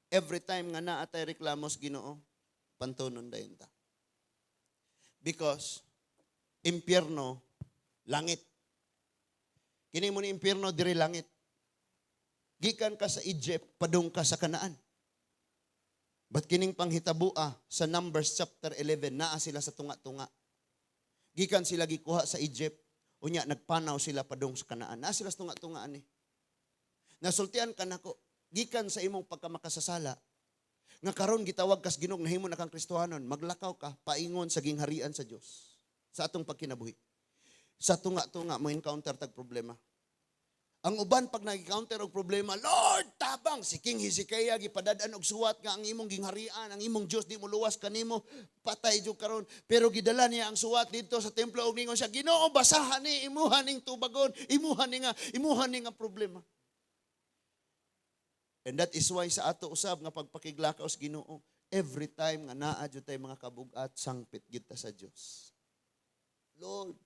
Every time nga naatay reklamos Ginoo, Pantunon dayon ta. Because impyerno langit. Kini mo ni impyerno diri langit. Gikan ka sa Egypt, padung ka sa Kanaan. But kining panghitabua sa Numbers chapter 11, naa sila sa tunga-tunga. Gikan sila gikuha sa Egypt, unya nagpanaw sila padung sa Kanaan. Naa sila sa tunga-tunga ani. Nasultian ka nako, gikan sa imong pagkamakasasala, nga karon gitawag kas Ginoo nahimo na kang Kristohanon, maglakaw ka paingon sa gingharian sa Dios sa atong pagkinabuhi. Sa tunga-tunga mo encounter tag problema. Ang uban pag nag-encounter og problema, Lord, tabang si King Hezekiah gipadad-an og suwat nga ang imong gingharian, ang imong Dios di mo luwas kanimo, patay jud karon. Pero gidala niya ang suwat dito sa templo og ningon siya, Ginoo, basahan ni imuha ning tubagon, imuha ni nga problema. And that is why sa ato usab nga pagpakiglakaw sa Ginoo, every time nga naa jud tay mga kabugat, sangpit gid ta sa Dios. Lord,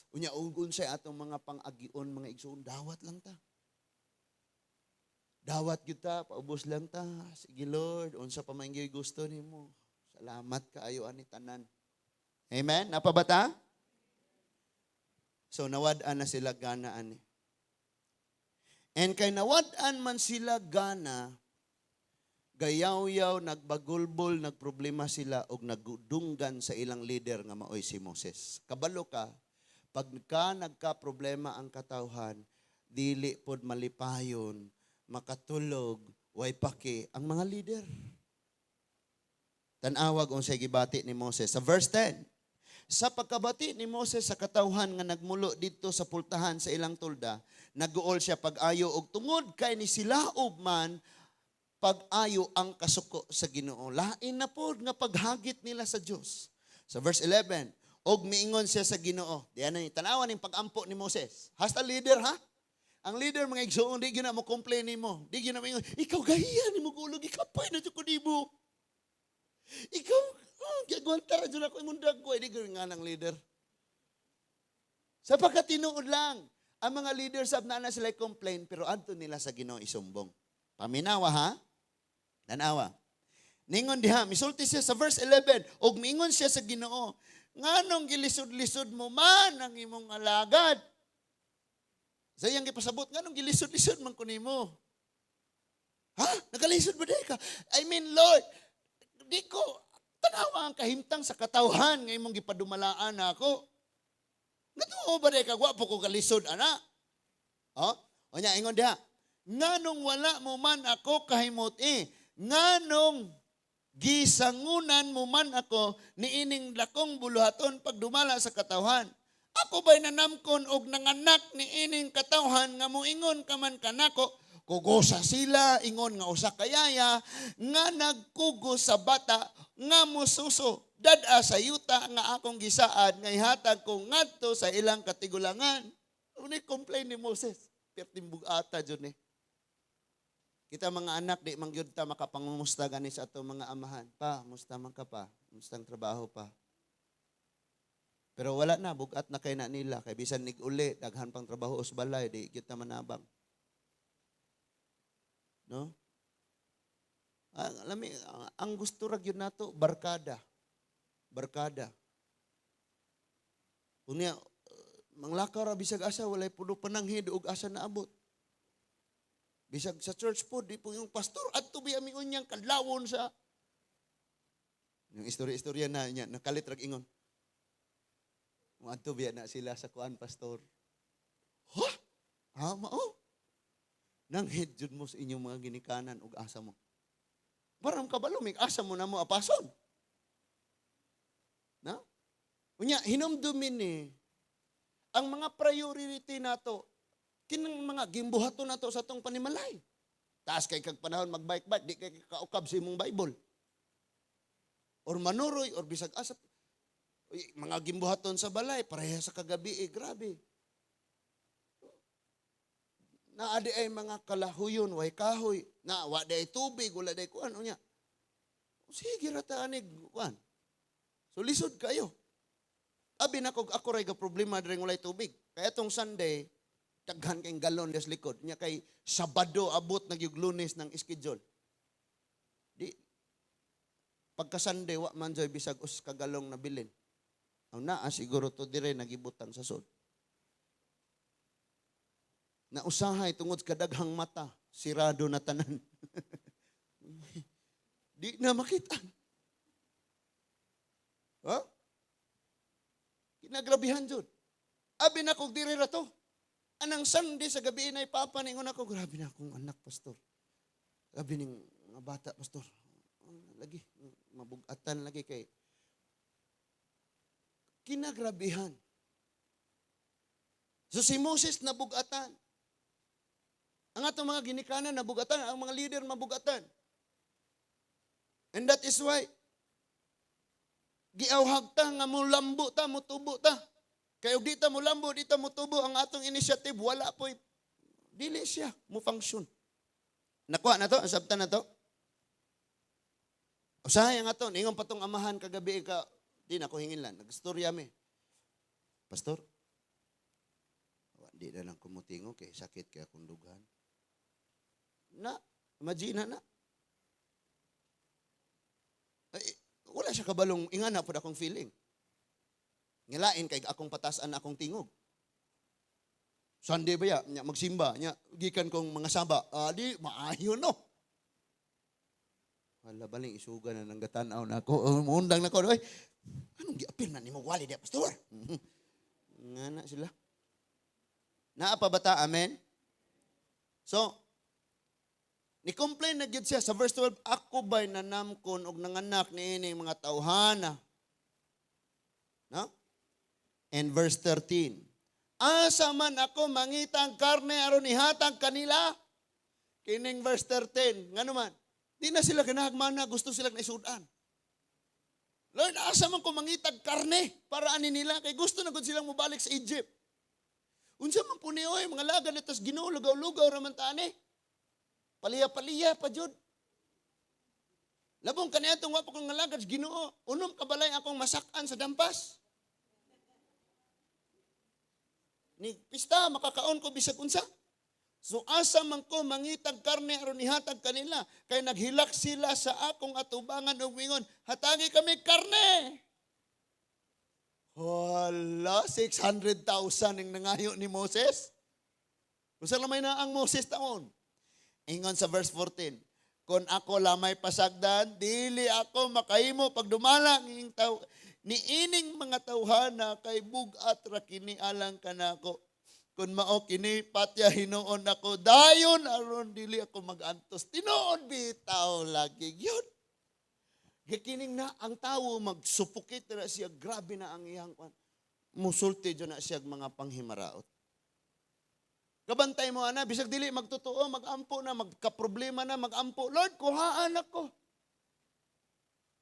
unya ugon sa atong mga pang-agion, mga igsoon, dawat lang ta. Dawat gyud ta, paubos lang ta. Sige Lord, unsa pa man gyud gusto nimo. Salamat kaayo ani tanan. Amen. Napabata? So nawad-an na sila gana ani. And kay nawad-an man sila gana, gayaw-yaw, nagbagulbol, nagproblema sila og nagdunggan sa ilang leader nga maoy si Moses. Kabalo ka, pag nagka-problema ang katawhan, dili pod malipayon, makatulog, way paki ang mga leader. Tanawag unsay gibati ni Moses sa verse 10. Sa pagkabati ni Moses sa katawhan nga nagmulo dito sa pultahan sa ilang tulda, naguol siya pag-ayo og tungod kay ni silaob man pag-ayo ang kasuko sa Ginoo. Lain na pod nga paghagit nila sa Dios. Sa verse 11, og miingon siya sa Ginoo. Diyan na tanawan ning pag-ampo ni Moses. Hasta leader ha? Ang leader mga igsoon di gyud mo complain nimo. Di gyud mo ingon, ikaw gahiya nimo gulog, ikapay na jud ko nimo. Ikaw gagwanta ra jud ako imong dagko, di gyud nga nang leader. Sa pagkatinuod lang, ang mga leaders sab na sila complain pero adto nila sa Ginoo isumbong. Paminawa ha? Tanawa. Ningon diha, misulti siya sa verse 11, og miingon siya sa Ginoo, nganong gilisod-lisod mo man ang imong alagad? Sa iyang gipasabot, nganong gilisod-lisod man ko nimo? Ha? Nagalisod ba day ka? I mean, Lord, di ko tanawa ang kahimtang sa katawhan nga imong gipadumalaan nako. Natuo ba day ka gwapo ko kalisod ana? Oh, onya ingon diha. Nganong wala mo man ako kahimot nganong gisangunan mo man ako niining lakong buluhaton pag dumala sa katawhan. Ako ba'y nanamkon og nanganak ni ining katawhan nga moingon ka man kanako, kugosa sila, ingon nga usa kayaya, nga nagkugo sa bata, nga mususo, dada sa yuta nga akong gisaad, nga ihatag ko ngadto sa ilang katigulangan. Unay complain ni Moses, pertimbug ata dyan Kita mga anak, di mangyud ta makapangumusta gani sa ato mga amahan. Pa, musta man ka pa? Mustang trabaho pa? Pero wala na, bugat na kay na nila. Kay bisan nig-uli, daghan pang trabaho os balay, di kita manabang. No? Ang gusto ra gyud nato barkada. Barkada. Unya manglakaw ra bisag asa walay puno pananghid og asa naabot. Bisag sa church po, di po yung pastor at tubi aming unyang kadlawon sa yung istorya na niya nakalit rag ingon. Adto biya na sila sa kuan pastor. Ha? Mao? Nang hidjud mo sa inyong mga ginikanan ug asa mo. Baram kabalo mig asa mo na mo apason. Na? Unya hinumdumin ni ang mga priority nato kinang mga gimbuhaton nato sa tong panimalay. Taas kay kag panahon magbike-bike, di kay kaukab sa imong Bible. Or manuroy or bisag asap. Mga gimbuhaton sa balay pareha sa kagabi grabe. Naadi ay mga kalahuyon, way kahoy, na wa day tubig, wala day kuan unya. Sige ra ta anig kuan. So lisod kayo. Abi na ako ray ga problema diri walay tubig. Kaya tong Sunday daghan kay galon des likod nya kay Sabado abot nagyug Lunes ng schedule. Di pagka Sunday, wa man joy bisag us kagalong na bilin. Ang naa, siguro to dire nagibutang sa sod. Na usahay tungod kadaghang mata, sirado na tanan. Di na makita. Ha? Kinagrabihan jud. Abi na kog diri ra to. Anang Sunday sa gabi na ipapaningon ako, grabe na akong anak, pastor. Grabe ning mga bata, pastor. Lagi, mabugatan lagi kay kinagrabihan. So si Moses nabugatan. Ang atong mga ginikanan nabugatan, ang mga leader mabugatan. And that is why giawhag ta nga mulambo ta, mutubo ta. Kaya di ta mulambo, di ta mutubo, ang atong initiative, wala po, dili siya mo function. Nakuha na to, asabtan na to. Usahay nga to, ningon patong amahan kagabi ka, di na ko hingilan, nagstorya mi. Pastor, di na lang kumutingo kay sakit kaya akong dughan. Na, imagine na. Ay, wala siya kabalong ingana po akong feeling. Ngalain kay akong patasan akong tingog. Sunday ba ya? Magsimba. Gikan kong mga saba. Di, maayo no. Wala baling isuga na nang gatanaw na ako. Muundang na ako. Anong giapil na ni mo wali dia, pastor? Nga na sila. Naapa bata, amen? So, ni-complain na gyud siya sa verse 12, ako ba'y nanamkon og nanganak ni ining mga tawhana? No? And verse 13, asa man ako mangitang karne aron ihatag kanila? Kining verse 13, nga naman, di na sila kinahagmana, gusto sila na isudan. Lord, asa man ko mangitag karne para ani nila, kay gusto na gud silang mobalik sa Egypt. Unsa man po niyo, mga lagan na tas Ginoo, lugaw-lugaw raman tani. Paliya-paliya pa jud. Labong kaniya itong wapo kong ngalagad, Ginoo, unom kabalay akong masakan sa dampas. Ni pista, makakaon ko bisag unsa. So asa man ko mangitag karne aron ihatag kanila, kay naghilak sila sa akong atubangan ug wingon, hatagi kami karne. Hala, 600,000 ang nangayo ni Moses. Usa lamay na ang Moses taon. Ingon sa verse 14, kung ako lamay pasagdan, dili ako makahimo pagdumala ni ining mga tawhana kay bugat ra kini alang kanako. Kung mao kini patya hinuon ako, dayon aron dili ako magantos. Tinuod bitaw lagi yun. Gikining na ang tawo magsupukit na siya, grabe na ang iyang musulti dyan na siya mga panghimaraot. Kabantay mo ana, bisag dili magtotoo, magampo na, magkaproblema na, magampo. Lord, kuhaan ako.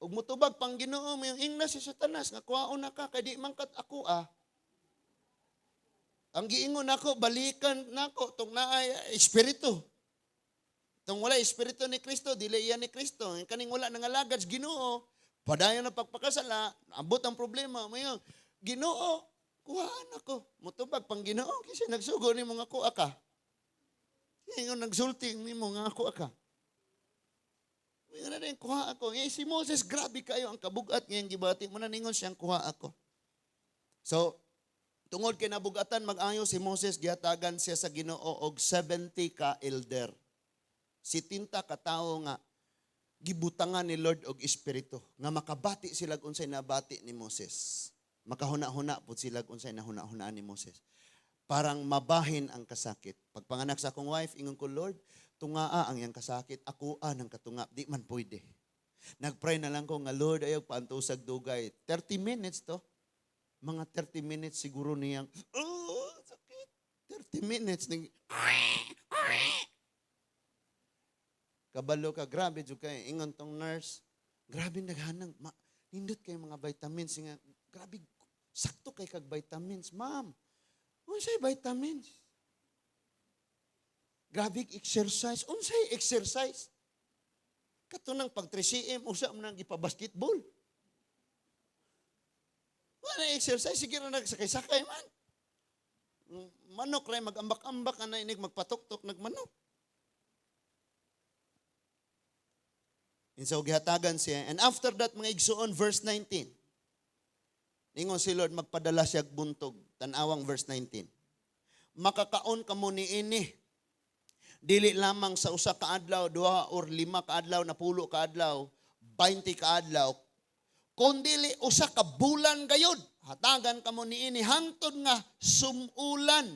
Ug mutubag pang Ginoo mo yung ingna si Satanas, nga kuhaon na ka, kay di mangkat ako Ang giingon nako, balikan nako, itong naay espiritu. Itong wala espiritu ni Kristo, dili iyan ni Kristo. Kaning wala nangalagad sa Ginoo, padayon na pagpakasala, abot ang problema. Mayon, Ginoo, kuhaan ako. Mutubag pang Ginoo, kasi nagsugo ni mga kuha ka. Ngayon nagsulting ni mga kuha ka. Ngayon na rin, kuha ako. Si Moses, grabe kayo ang kabugat ngayon gibati mo na ningon siyang kuha ako. So, tungod kay nabugatan mag-ayo si Moses, gihatagan siya sa Ginoo og 70 ka elder. 70 ka tawo nga gibutangan ni Lord og espiritu nga makabati sila unsay nabati ni Moses. Makahuna-huna pud sila unsay nahuna-hunaan ni Moses. Parang mabahin ang kasakit. Pagpanganak sa akong wife, ingon ko, Lord, tungaa ang iyang kasakit, ako ang katunga, di man pwede. Nagpray na lang ko nga, Lord, ayaw paantusag dugay. 30 minutes to. Mga 30 minutes siguro niyang, sakit. 30 minutes. Kabalo ka, grabe jud kay ingon tong nurse. Grabe naghanang, nindot kay mga vitamins. Nga, grabe, sakto kay kag vitamins. Ma'am, unsay vitamins? Grabe exercise. Unsay exercise? Katunang pag 3 cm, usa mo nang ipa-basketball. Wala exercise, sige na nagsakay-sakay man. Manok rin, mag-ambak-ambak na inig magpatok-tok, nagmanok. And so gihatagan siya. And after that, mga igsuon, verse 19. Ingon si Lord, magpadala siya buntog. Tanawang verse 19. Makakaon ka mo niini. Dili lamang sa usa ka adlaw, 2 or 5 ka adlaw, 10 ka adlaw, 20 ka adlaw. Kundili usa ka bulan gayud. Hatagan ka mo niini hangtod nga sumulan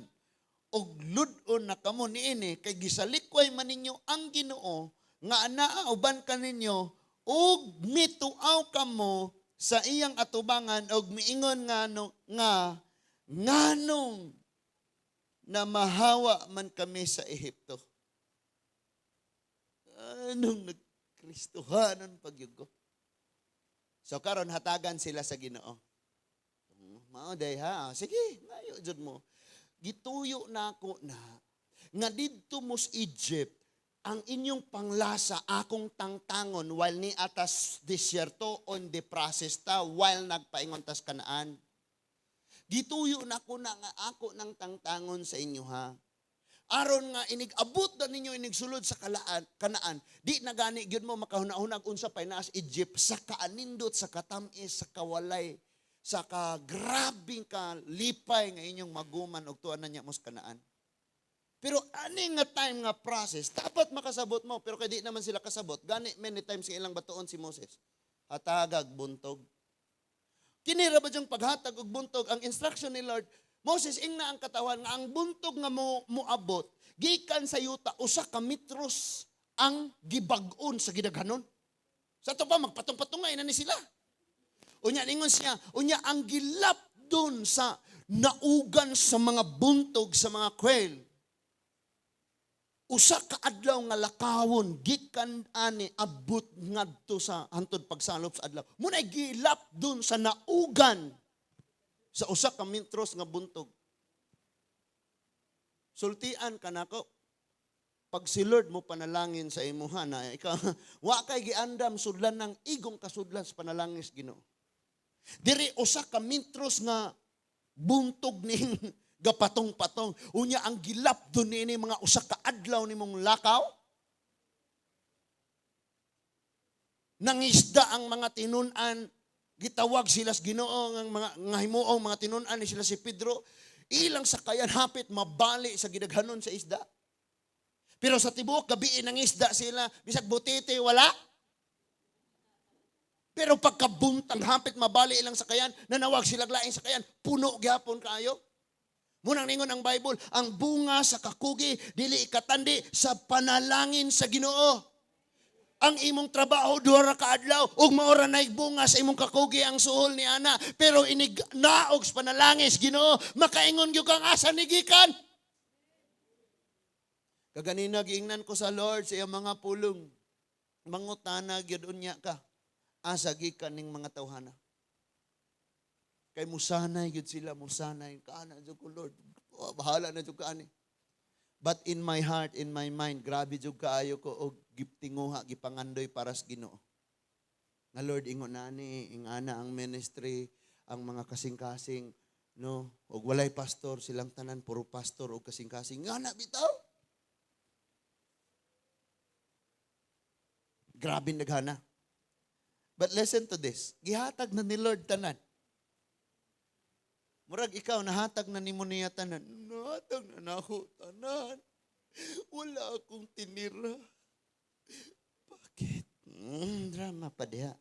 og ludon na kamo niini kay gisalikway man ninyo ang Ginoo nga anaa uban kaninyo ug mituaw kamo sa iyang atubangan og miingon nga nganong na mahawa man kami sa Ehipto. Anong nagkristohanan pagyugo? So karon hatagan sila sa Ginoo. Mao day ha. Sige, ngayo jud mo. Gituyo na ako na nga didto mo sa Egypt ang inyong panglasa akong tangtangon while ni atas disyerto on the process ta while nagpaingon tas Kanaan. Gituyo na ko na nga ako ng tangtangon sa inyo ha. Aron nga inig-abot na ninyo inigsulod sa Kanaan. Di na gani gyud mo makahunahunag unsa pay naas Egypt sa kaanindot, sa katamis, sa kawalay, sa kagrabing kalipay nga inyong maguman og tuan na niya mo sa Kanaan. Pero ani nga time nga process, dapat makasabot mo. Pero kay di naman sila kasabot. Gani, many times sa ilang batuon si Moses. Hatagag, buntog. Kinira ba diyang paghatag og buntog? Ang instruction ni Lord, Moses, ing na ang katawan nga ang buntog nga muabot, gikan sa yuta, usa ka metros ang gibag-on sa gidaghanon. Sa ito pa, magpatong-patungay na ni sila. Unya, ningon siya, unya ang gilap dun sa naugan sa mga buntog, sa mga quail. Usa ka adlaw nga lakawon gikan ani abot ngadto sa hantod pagsalop sa adlaw. Munay gilap dun sa naugan sa usa ka metros nga buntog. Sultian ka nako. Pag si Lord mo panalangin sa imuha na ikaw wa kay giandam sudlan ng igong kasudlan sa panalangin sa Ginoo. Diri usa ka metros nga buntog ning gapatong-patong. Unya ang gilap doon ni mga usa ka adlaw ni mong lakaw. Nangisda ang mga tinunan, gitawag sila sa Ginoo ang mga himuong mga tinunan ni sila si Pedro. Ilang sakayan hapit mabali sa gidaghanon sa isda. Pero sa tibuok gabi nang isda sila, bisag butete wala. Pero pagkabuntag hapit mabali ilang sakayan, nanawag sila laing sakayan, puno gyapon kaayo. Munang ningon ang Bible, ang bunga sa kakugi, dili ikatandi sa panalangin sa Ginoo. Ang imong trabaho, duha ka adlaw, ug maora na bunga sa imong kakugi ang suhol ni ana. Pero inig naog sa panalangin sa Ginoo, makaingon gyud kang asa ni gikan. Kaganina giingnan ko sa Lord sa iyang mga pulong. Mangutana gyud unya ka, asa gikan ning mga tawhana. Kay musanay yun sila, musanay. Kaana dyan ko, Lord. Oh, bahala na dyan kaani. But in my heart, in my mind, grabe dyan kaayo ko o giptinguha, gipangandoy para sa Ginoo. Na Lord, ingon na ni, ingana ang ministry, ang mga kasing-kasing, no? O walay pastor, silang tanan, puro pastor o kasing-kasing. Ngana, bitaw? Grabe naghana. But listen to this. Gihatag na ni Lord tanan. Murag ikaw, nahatag na ni mo niya tanan. Nahatag na ako tanan. Wala akong tinira. Bakit? Drama pa diha.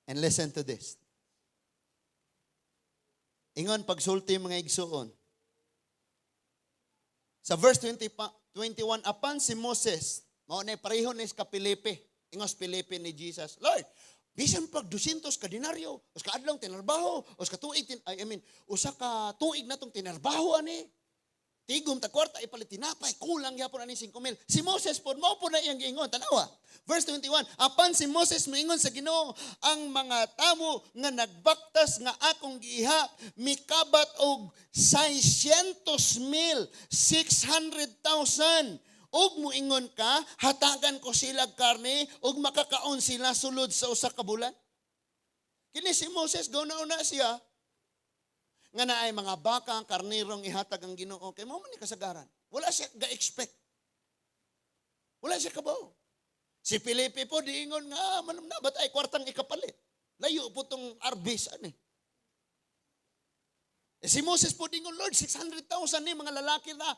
And listen to this. Ingon, pagsulti mga igsuon. Sa verse 21, apan si Moses, maunay pareho ni sa Pilipi. Ingos Pilipi ni Jesus. Lord, bisan pag 200 ka dinaryo, os ka adlaw tinarbaho, os ka tuig usa ka tuig natong tinarbaho ani. Tigom ta kwarta ipalit tinapay, kulang gyapon ani 5,000. Si Moses pod mao pod na iyang giingon, tanawa. Verse 21, apan si Moses moingon sa Ginoo, ang mga tamo nga nagbaktas nga akong giihap mikabat og 600,000, 600,000. Og muingon ka, hatagan ko sila karne, og makakaon sila sulod sa usa ka bulan. Kini si Moses, gauna-una siya, nga naay mga baka, karnirong ihatag ang Ginoo. Kay mo man ni kasagaran. Wala siya ga-expect. Wala siya kabaw. Si Felipe po, diingon nga, manam na, ba't ay kwartang ikapalit? Layo po itong arbis, ano eh. Si Moses po dingon, Lord, 600,000 ni mga lalaki na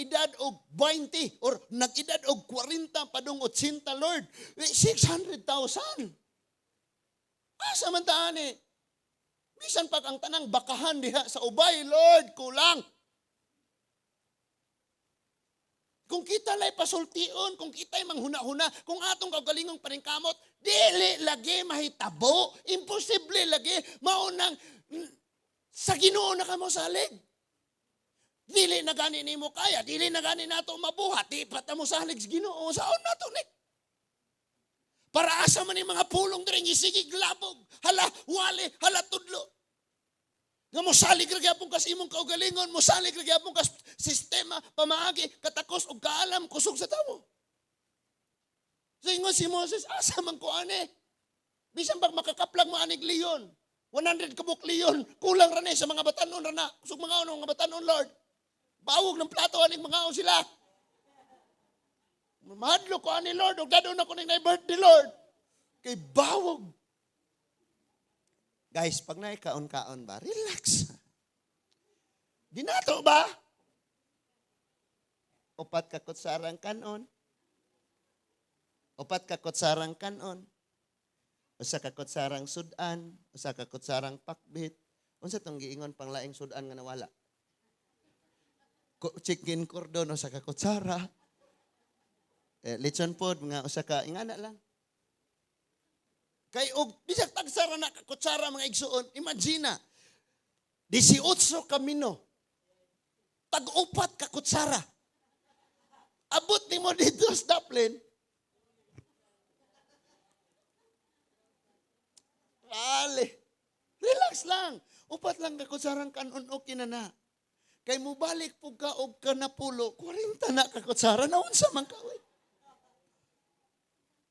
edad og 20 or nag-edad og 40 padung 80, Lord. 600,000. Asa man taan eh. Bisan pag ang tanang bakahan diha sa ubay, Lord, kulang. Kung kita lay pasultion, kung kita'y manghuna-huna, kung atong kaugalingong paningkamot, dili lagi mahitabo. Imposible lagi. Maunang sa Ginoo na kamo salig. Dili na gani nimo kaya, dili na gani nato mabuhat, di pa ta mo salig sa Ginoo. Saon nato ni? Para asa man ni mga pulong diri gisigig labog, hala wali, hala tudlo. Nga mo salig ra gyapon kas imong kaugalingon, mo salig ra gyapon kas sistema, pamaagi, katakos og kaalam kusog sa tawo. So ingon si Moses, asa man ko ani? Bisan pag makakaplag mo anig leon, 100 kabuk leon, kulang ra ni sa mga batanon ra na. Kusog mga mga batanon, Lord. Bawog ng plato aning mga sila. Mahadlo ko ani Lord, og dadon ako ning birthday, Lord. Kay bawog. Guys, pag naikaon-kaon ba, relax. Di nato ba? Upat ka kutsarang kanon. Upat ka kutsarang kanon. Usa ka kutsarang sudan, usa ka kutsarang pakbit. Unsa tong giingon pang laing sudan nga nawala? Chicken cordon usa ka kutsara. Lechon pod mga usa ka ingana lang. Kay og bisag tagsara na ka kutsara mga igsuon, imagine 18 kamino. Tag-upat ka kutsara. Abot nimo dito sa Dublin. Ale, relax lang. Upat lang ka kutsarang kanon okay na na. Kay mo balik po ka og kanapulo, 40 na ka kutsara, naunsa man ka.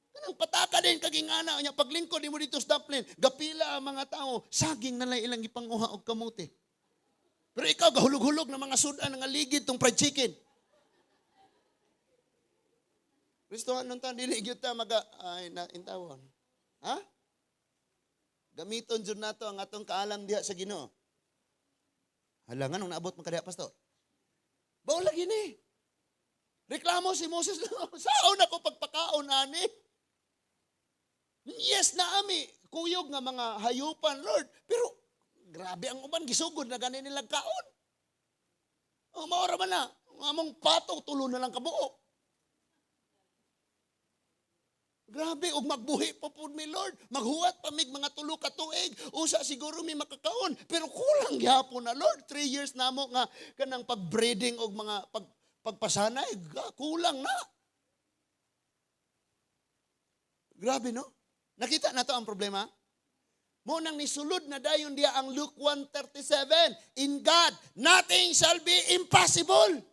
Kanang pataka din kagingana, nya paglingkod mo dito sa Dublin, gapila ang mga tao, saging na lang ilang ipanguha og kamuti. Pero ikaw, gahulog-hulog na mga sudan nga ligid tong fried chicken. Kristo, anong ta, dili gyud ta ay na intawon. Ha? Gamiton jud nato ang atong kaalam diha sa Ginoo. Halangan nung naabot mo kadiha, pastor. Bao lagi ni. Reklamo si Moses, saon ako pagpakaon ani? Yes na ami, kuyog nga mga hayupan, Lord. Pero grabe ang uban gisugod na gani nilang kaon. O maora man na, among pato tulo na lang kabuok. Grabe, og magbuhi pa po mi Lord. Maghuwat pa mig mga tulo ka tuig. Usa siguro mi makakaon. Pero kulang gyapon na Lord. 3 years na mo nga kanang pag-breeding og mga pagpasanay. Kulang na. Grabe no? Nakita na to ang problema? Mo nang nisulod na dayon diya ang Luke 1:37. In God, nothing shall be impossible.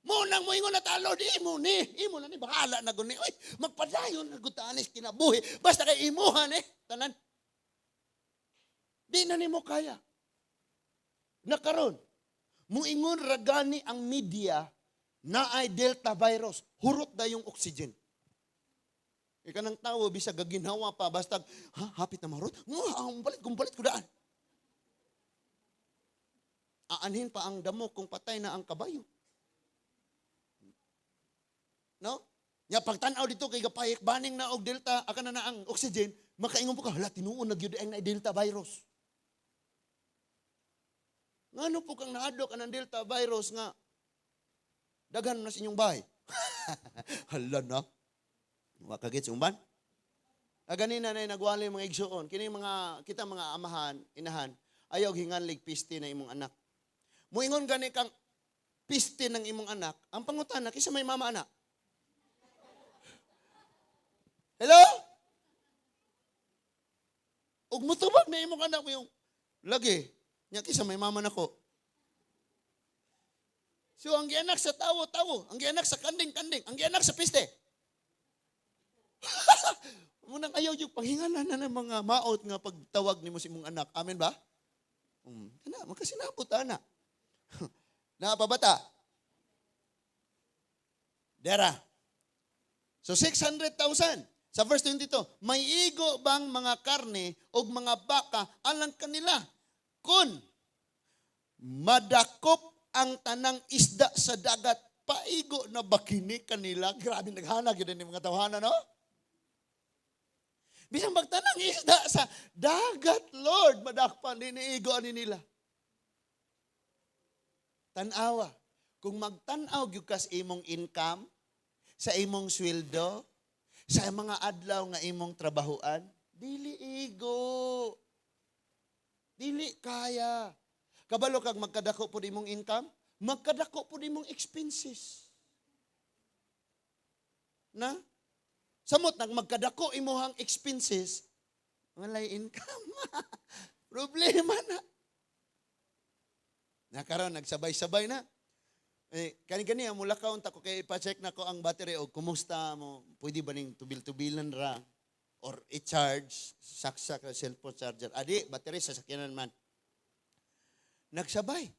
Munang mo ingon na ta, Lord, imo na ni, bahala na guni. Oy, magpadayon na gutanis kinabuhi. Basta kay imuhan tanan. Di na nimo kaya. Nakaron, muingon ragani ang media na ay Delta virus. Hurot da yung oxygen. Ika ng tao, bisag gaginhawa pa, basta, hapit na mahurot? Kumpalit ko daan. Aanhin pa ang damo kung patay na ang kabayo. No? Nya pagtanaw dito kay gapayik baning na og delta aka na ang oxygen, makaingon po ka hala tinuon na gyud ang delta virus. Ngano po kang naadlok ang delta virus nga daghan na sa inyong bahay. Hala na. Wa kagit sumban. Ganina na nagwali mga igsuon, kini mga kita mga amahan, inahan, ayaw hinganlig piste na imong anak. Muingon gani kang piste ng imong anak, ang pangutana kisa may mama anak. Hello? Ug mutubag na imong anak mo yung lagi. Nya kisa may mama nako. So ang gianak sa tawo-tawo, ang gianak sa kanding-kanding, ang gianak sa piste. Munang ayaw yung panghinganan na ng mga maot nga pagtawag nimo sa imong anak. Amen ba? Ana, makasinabot ana. Napabata. Dera. So 600,000. Sa verse 22, may igo bang mga karne o mga baka alang kanila? Kun madakop ang tanang isda sa dagat, paigo na bakini kanila. Grabe naghanag yun yung mga tawhana, no? Bisang magtanang isda sa dagat, Lord, madakpan, diniigo ani nila. Tanawa, kung magtanaw gyud kas imong income, sa imong sweldo, sa mga adlaw nga imong trabahoan, dili igo. Dili kaya. Kabalo kag magkadako po imong income, magkadako po imong expenses. Na? Samot nang magkadako imuhang expenses, walay income. Problema na. Nakaroon, nagsabay-sabay na. Kani-kani, mula ka unta ko kay ipa-check na ko ang battery o kumusta mo, pwede ba ning tubil-tubilan ra or i-charge, saksak na cellphone charger. Adi, battery sa sakyanan man. Nagsabay.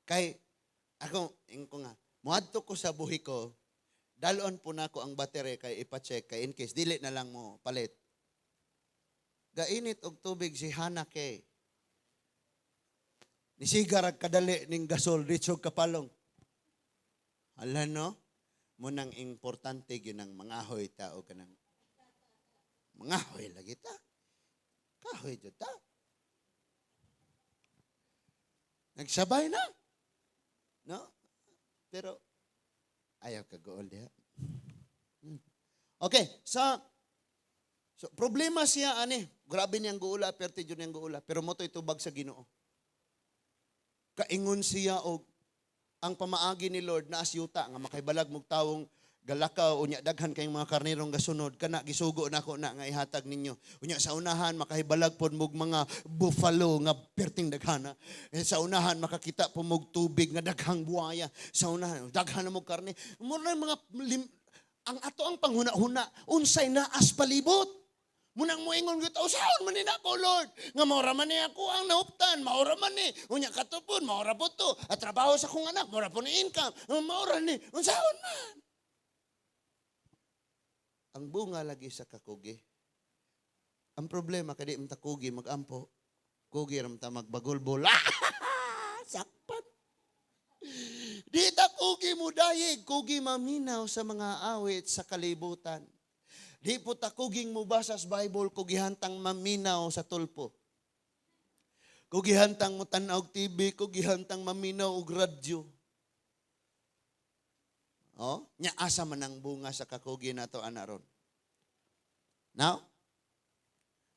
Kay, ako nga, muadto ko sa buhi ko, dalon po na ko ang battery kay ipa-check, kay in case, dili na lang mo palit. Gainit og tubig si Hana kay. Nisigarag kadali ning gasol, ritsog kapalong. Ala no, munang importante yun ang mangahoy tao ka ng mangahoy lagi ta. Kahoy dyan ta. Nagsabay na. No? Pero, ayaw ka gool diha. Okay, so problema siya, grabe niyang guula, perte yun niyang guula, pero mo to'y tubag sa Ginoo. Kaingon siya og ang pamaagi ni Lord na asyuta nga makaibalag mog tawong galakaw unya daghan kayong mga karnerong gasunod kana gisugo nako na nga ihatag ninyo unya sa unahan makahibalag pod mog mga buffalo nga perting daghana sa unahan makakita po mog tubig nga daghang buaya sa unahan daghan na mog karne mo mga ang ato ang panghuna-huna unsay naas palibot. Munang moingon gyud usaon man ni nako Lord nga maura man ni ako ang nauptan maura man ni unya katupon maura po to at trabaho sa kong anak maura po ni income maura ni unsaon man. Ang bunga lagi sa kakugi. Ang problema kadi man ta kugi magampo kugi ram ta magbagulbol. Sakpan. Di ta kugi mo dayeg kugi maminaw sa mga awit sa kalibutan. Di po takuging mubasas Bible, kugihantang maminaw sa tulpo. Kugihantang mo tanaw TV, kugihantang maminaw og radyo. Oh, nya asa man ang bunga sa kakugi nato ana ron. Now,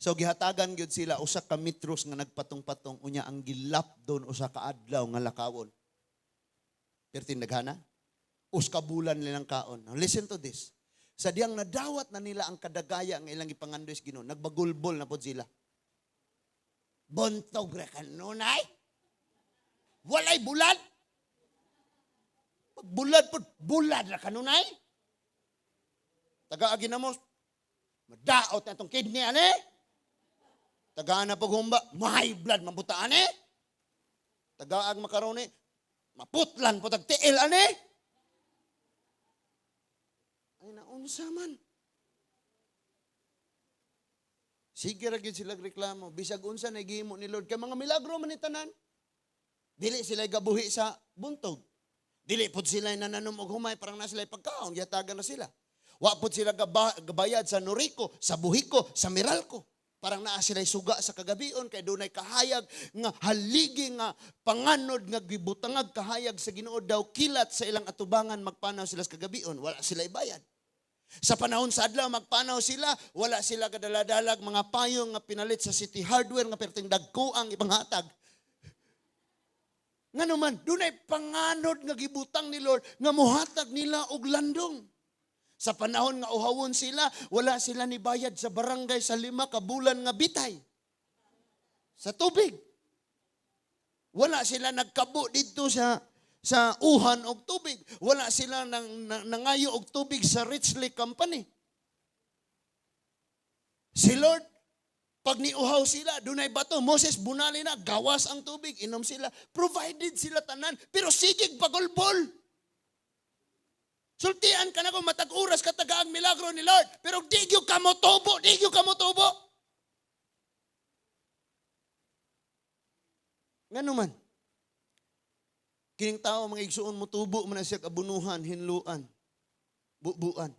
so gihatagan gyud sila usa ka metros nga nagpatong-patong unya ang gilap doon usa ka adlaw nga lakawon. Pertin daghana? Uska bulan nilang kaon. Now, listen to this. Sa diyang nadawat na nila ang kadagaya ng ilang ipangandoy sa Ginoo, nagbagulbol na po sila. Bontog ra kanunay? Walay bulad? Pag bulad ra kanunay? Taga-agi na mo, madaot na itong kidney, Tagaan na paghumba, may blood, mabutaan, Taga-ag makaroni, maputlan po tagtiil, Ay naunsa man. Sige ra gyud sila reklamo, bisag unsa na gihimo ni Lord kay mga milagro man ni tanan. Dili sila gabuhi sa buntog. Dili pud sila nananom og humay parang na sila pagkaon, gihatagan na sila. Wa pud sila gabayad sa Noriko, sa Buhiko, sa Meralco. Parang naa sila suga sa kagabion kay dunay kahayag nga haligi nga panganod nga gibutangag kahayag sa Ginoo daw kilat sa ilang atubangan magpanaw sila sa kagabion, wala sila ibayad. Sa panahon sa adlaw magpanaw sila, wala sila kadaladalag mga payong nga pinalit sa City Hardware nga perting dagko ang ipanghatag. Nganuman, dunay panganod nga gibutang ni Lord nga mohatag nila og landong. Sa panahon nga uhawon sila, wala sila ni bayad sa barangay sa 5 ka bulan nga bitay. Sa tubig. Wala sila nagkabo dito sa uhan og tubig. Wala sila nangayo og tubig sa Richley Company. Si Lord, pag niuhaw sila, dunay bato, Moses, bunali na, gawas ang tubig, inom sila. Provided sila tanan, pero sigig pagulbol. Sultian ka na kung matag oras ka taga ang milagro ni Lord. Pero di gyud ka mo tubo, di gyud ka mo tubo. Ngano man? Kining tao mga igsuon mo tubo man na siya kabunuhan, hinluan, bubuan.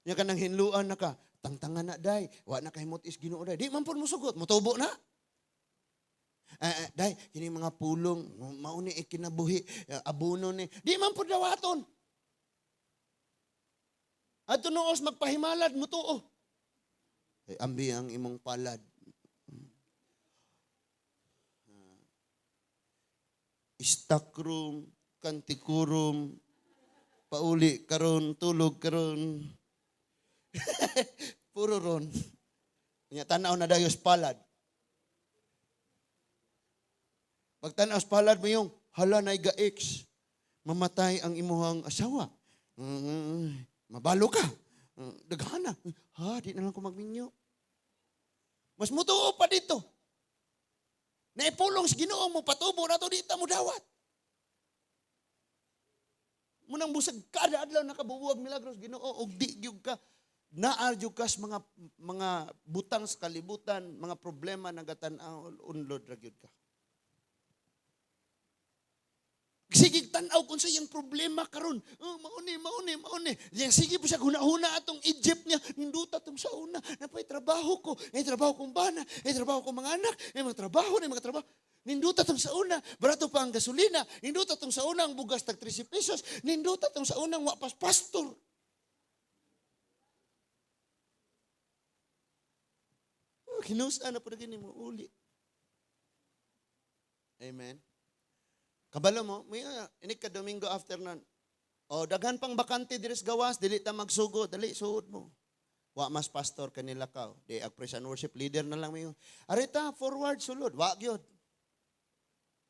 Nya kanang hinluan na ka, tangtangan na day, wa na kay motis Ginoo day. Di man pud mo sugot, mo tubo na. Day, kini mga pulong, mauni ikinabuhi, abuno ni. Di man pud dawaton. Adto noos magpahimalad mo tuo. Ambi ang imong palad. Istakrum, kantikurum, pauli karon, tulog karon. Puro ron. Nya tanaw na dayos palad. Pag tanaw sa palad mo yung hala na ga-ex, mamatay ang imuhang asawa. Mabalo ka. Daghana. Di na lang ko magminyo. Mas mutuo pa dito. Naipulong sa Ginoo mo, patubo na to, di ta mo dawat. Munang busag kada adlaw nakabubuwag milagros Ginoo og di gyud ka naaryo kas mga butang sa kalibutan, mga problema nagatan-aw unlod ra gyud ka. Sige tan-aw kung sa iyang problema karon. Mauni. Sige po siya huna-huna atong Egypt niya. Ninduta tong sa una. Napay trabaho ko. Trabaho kong bana. Trabaho kong mga anak. Mga trabaho. Ninduta tong sa una. Barato pa ang gasolina. Ninduta tong sa una ang bugas tag 13 pesos. Ninduta tong sa unang wapas pastor. Kinusa na po na gini mo uli. Amen. Kabalo mo, inik ka Domingo afternoon. O, daghan pang bakante diris gawas, dili ta magsugo, dali, suod mo. Wa mas pastor kanila ka. Di ag praise and worship leader na lang mo. Arita, forward, sulod. Wa gyud.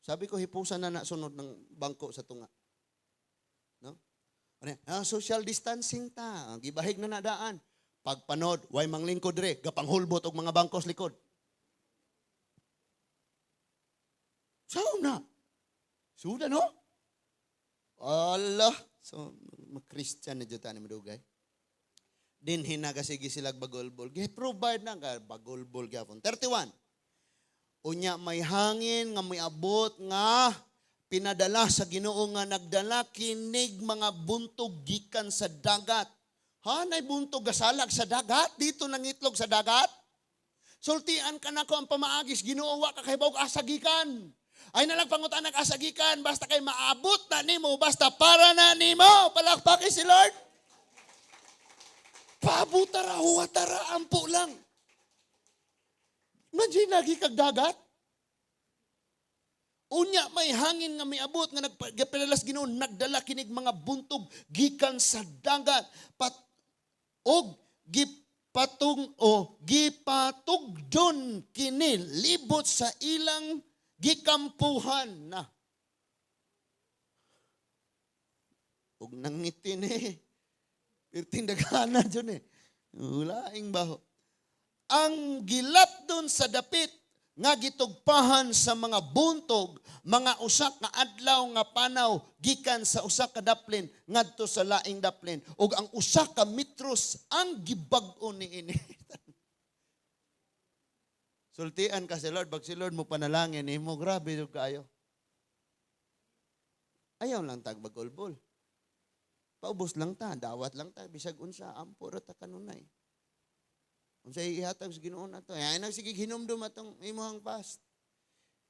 Sabi ko, hipusan na sunod ng bangko sa tunga. No? Social distancing ta. Gibahig na nadaan. Pagpanod, way manglingkod re, gapanghulbot og mga bangkos likod. Sao na? Suda, no? Allah. So, mag-Christian na dyan ni madugay. Din hinagasigi sila bagolbol. Provide na ka bagolbol gapon. 31. Unya may hangin nga may abot nga pinadala sa Ginoo nga nagdala kinig mga buntog gikan sa dagat. Nay buntog gasalag sa dagat dito nang itlog sa dagat. Sultian ka na ko ang pamaagis Ginoo wa ka kay bawog asagikan. Ay nalang pangutan nag-asagikan, basta kay maabot na nimo, basta para na nimo. Palakpakin si Lord. Pabutara, huwatara, ampo lang. Imagine, lagi kag dagat. Unya, may hangin nga may abot, nga nagpinalas Ginoo, nagdala kinig mga buntog, gikan sa dagat. Gipatugdon kini, libot sa ilang gikampuhan na. Huwag nangitin Pirting daghana dyan Ulaing baho. Ang gilat dun sa dapit nga gitugpahan sa mga buntog, mga usak nga adlaw nga panaw, gikan sa usak ka daplin, ngadto sa laing daplin. Ug ang usak ka metros ang gibag-o ni ini. Sultian ka si Lord, pag si Lord mo panalangin, mo grabe yung kayo. Ayaw lang tag bagolbol. Paubos lang ta, dawat lang ta, bisag unsa, ampuro ta kanunay. Unsa ihatag sa Ginoo na to. Ay nagsige hinumdum atong imuhang past.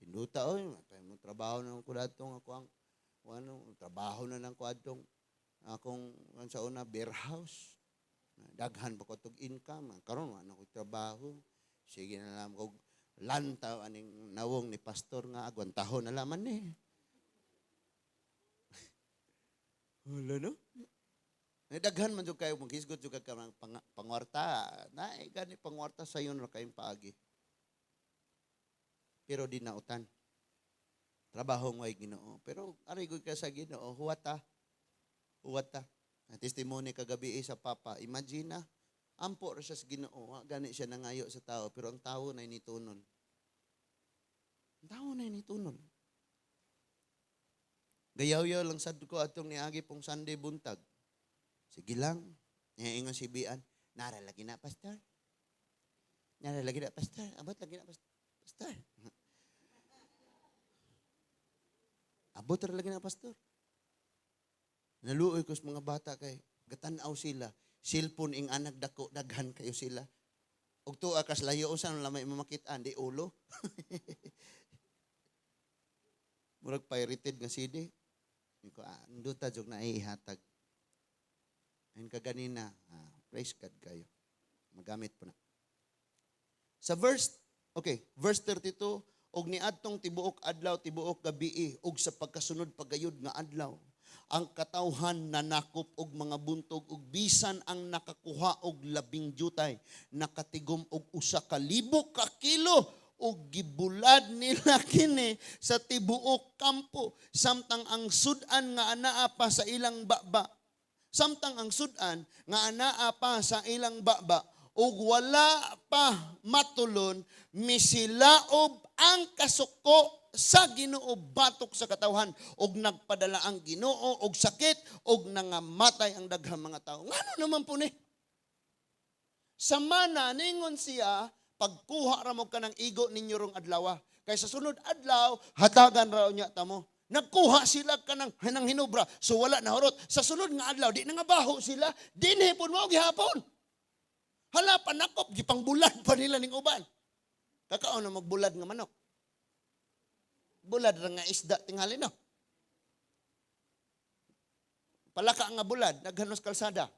Hinduta oy, mo trabaho na ko datong ako ang trabaho na lang ko adtong akong sa una beer house. Daghan pa ko tog income, karon wa na ko trabaho. Sige na lang kog lantaw aning nawong ni pastor nga agwantahon na laman ni. Wala no? Daghan man jud kayo maghisgot jud ka pangwarta. Na gani pangwarta sayo na kayong paagi. Pero di nautan. Trabaho mo ay Ginoo. Pero ari gud ka sa Ginoo, huwata. Huwata. Testimony kagabi sa papa. Imagine na ampo ra siya sa Ginoo, gani siya nangayo sa tao, pero ang tao na initunon. Ang tao na initunon. Gayaw-yaw lang sad ko atong niagi pong Sunday buntag. Sige lang. Ingon si Bian, nara lagi na, pastor. Nara lagi na, pastor. Abot lagi na, pastor. Abot ra lagi na, pastor. Naluoy ko sa mga bata kay gatanaw sila. Cellphone ing anak dako, daghan kayo sila. Ug tuwa kas layo usan lamay mamakitaan di ulo. Murag pirated nga CD. Ko anduta jog na ihatag. Ayun ka ganina, praise God kayo. Magamit po na. Sa verse 32, og niadtong tibuok adlaw, tibuok gabi, og sa pagkasunod pagayod nga adlaw, ang katawhan nanakop og mga buntog og bisan ang nakakuha og 10 jutay, nakatigom og 1,000 ka kilo og gibulad nila kini sa tibuok kampo, samtang ang sudan nga anaa pa sa ilang baba. Samtang ang sudan nga anaa pa sa ilang baba ug wala pa matulon, misilaob ang kasuko sa Ginoo batok sa katawhan ug nagpadala ang Ginoo og sakit ug nangamatay ang daghang mga tao. Ngano naman po ni? Samana ningon siya pagkuha ra mo kanang igo ninyo rong adlaw. Kay sa sunod adlaw hatagan raw niya tamo. Nagkuha sila kanang hinubra, so wala na horot. Sa sunod nga adlaw, di na nga baho sila, dinhi pun mo gihapon. Hala, panakop, gipang bulad pa nila ning uban. Kakao na magbulad nga manok. Bulad ra nga isda tingali no. Palaka nga bulad, naghanos kalsada.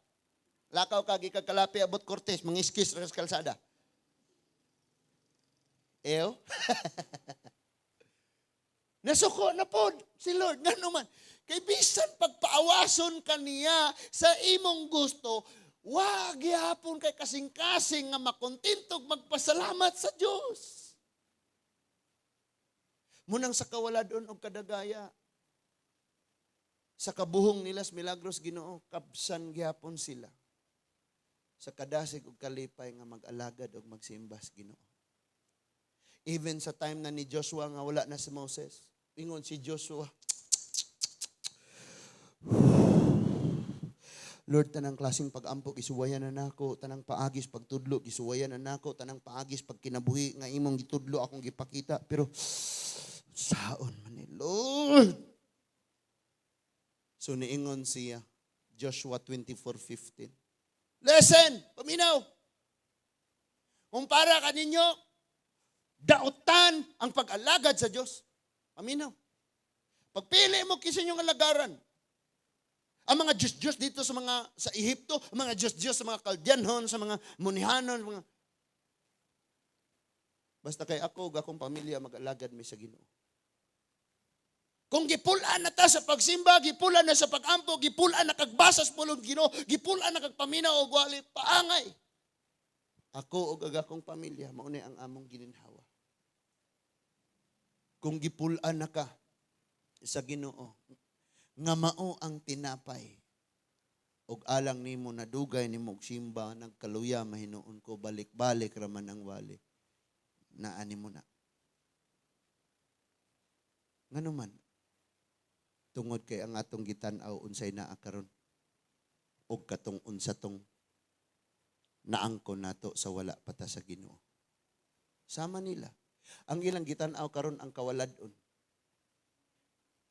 Lakaw kag ikakalapi abot Cortes, mangiskis ra sa kalsada. Ew. Nasuko na po si Lord. Nga naman. Kay bisan pagpaawason kaniya sa imong gusto, wag yapon kay kasing-kasing nga makontintog magpasalamat sa Diyos. Munang sa kawaladon og kadagaya. Sa kabuhong nila sa Milagros Ginoo, kabsan gyapon sila. Sa kadasig og kalipay nga mag-alagad og magsimbas Ginoo. Even sa time na ni Joshua nga wala na si Moses, ingon si Joshua, Lord, tanang klaseng pag-ampo, gisuwayan na nako, tanang paagis pagtudlo, gisuwayan na nako, tanang paagis pag kinabuhi, nga imong gitudlo akong gipakita, pero saon man ni Lord. So niingon siya, Joshua 24:15. Listen, paminaw. Kung para ka ninyo, dautan ang pag-alagad sa Diyos. Paminaw. Pagpili mo kisa inyong alagaran. Ang mga Diyos-Diyos dito sa Ehipto, ang mga Diyos-Diyos sa mga Kaldianhon, sa mga Munihanon, mga... Basta kay ako, akong pamilya, mag-alagad mi sa Ginoo. Kung gipulaan na ta sa pagsimba, gipulaan na sa pag-ampo, gipulaan na kagbasas pulong Ginoo, gipulaan na kagpaminaw o gwali, paangay. Ako o akong pamilya, mauni ang among gininhawa. Kung gipulaan na ka sa Ginoo, nga mao ang tinapay, og alang nimo nadugay nimo og simba, nagkaluya mahinuon ko, balik-balik raman ang wali, naani mo na. Ngano man, tungod kay ang atong gitan-aw unsay naa karon, og katong unsa tong naangkon nato sa wala pata sa Ginoo. Sama nila. Ang ilang gitan-aw karon ang kawaladon.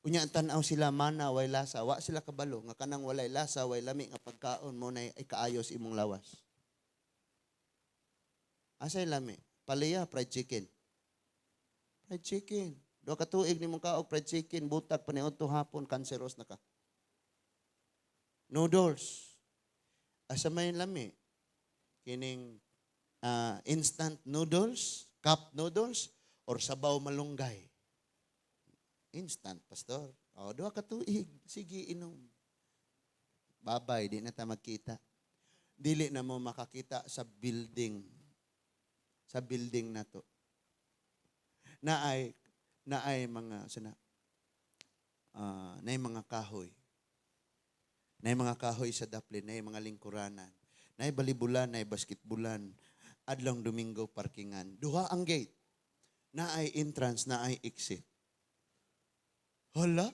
Unya ang tan-aw sila mana way lasa, wa sila kabalo nga kanang walay lasa, way lami nga pagkaon mo na ay kaayos imong lawas. Asay lami? Palaya, fried chicken. Fried chicken. Duha ka tuig nimong kaog fried chicken, butag paniudto hapon, kanseros na ka. Noodles. Asa may lami? Kining instant noodles, cup noodles, or sabaw malunggay. Instant, pastor. O, duha ka tuig. Sige, inom. Babay, di na ta magkita. Dili na mo makakita sa building. Sa building na to. Naay mga, naay mga kahoy. Naay mga kahoy sa daplin, naay mga lingkuranan. Naay balibulan, naay basketbulan. Adlong Domingo parkingan. Duha ang gate. Naay entrance, naay exit. Hala,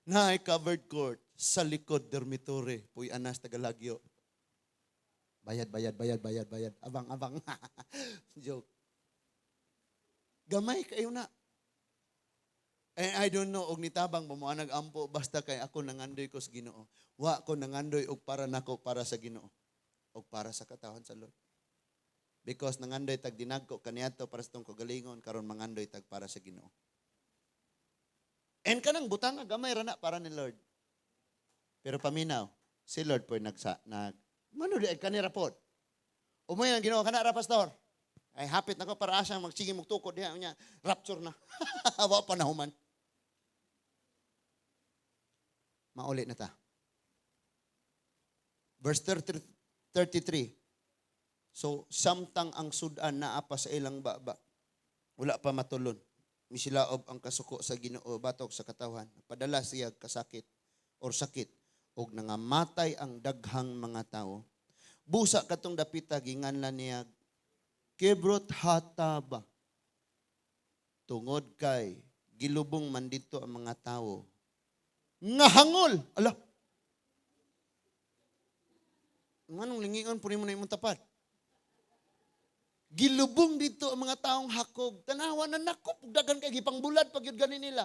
naay covered court. sa likod dormitory, puy anas Tagalagyo. Bayad. Abang. Joke. Gamay kayo na. I don't know, og nitabang mo nag-ampo, basta kay ako nangandoy ko sa Ginoo. Wa ko nangandoy og para nako para sa Ginoo. Og para sa katawhan sa Lord. Because nangandoy tag dinagko kaniadto para sa tong kagalingon, karon mangandoy tag para sa Ginoo. And kanang butang gamay ra na para ni Lord. Pero paminaw, si Lord po mano di kanira pod. Umoy ang Ginoo kana ra pastor. Ay hapit nako para asa magsige magtukod diha nya rapture na. Wa pa nahuman. Maulit na ta. Verse 33. So, samtang ang sudan naa pa sa ilang baba. Wala pa matulon. Misilaob ang kasuko sa Ginoo batok sa katawhan. Padala siya kasakit or sakit. Og nangamatay ang daghang mga tao. Busa katong dapita ginganlan niya Kibrot Hataba. Tungod kay gilubong man dito ang mga tao. Ngahangol. Ala. Manong lingingon po mo na imong tapat. Gilubong dito ang mga taong hakog. Tanawa na nakop. Dagan kay gipangbulad pag yun ganin nila.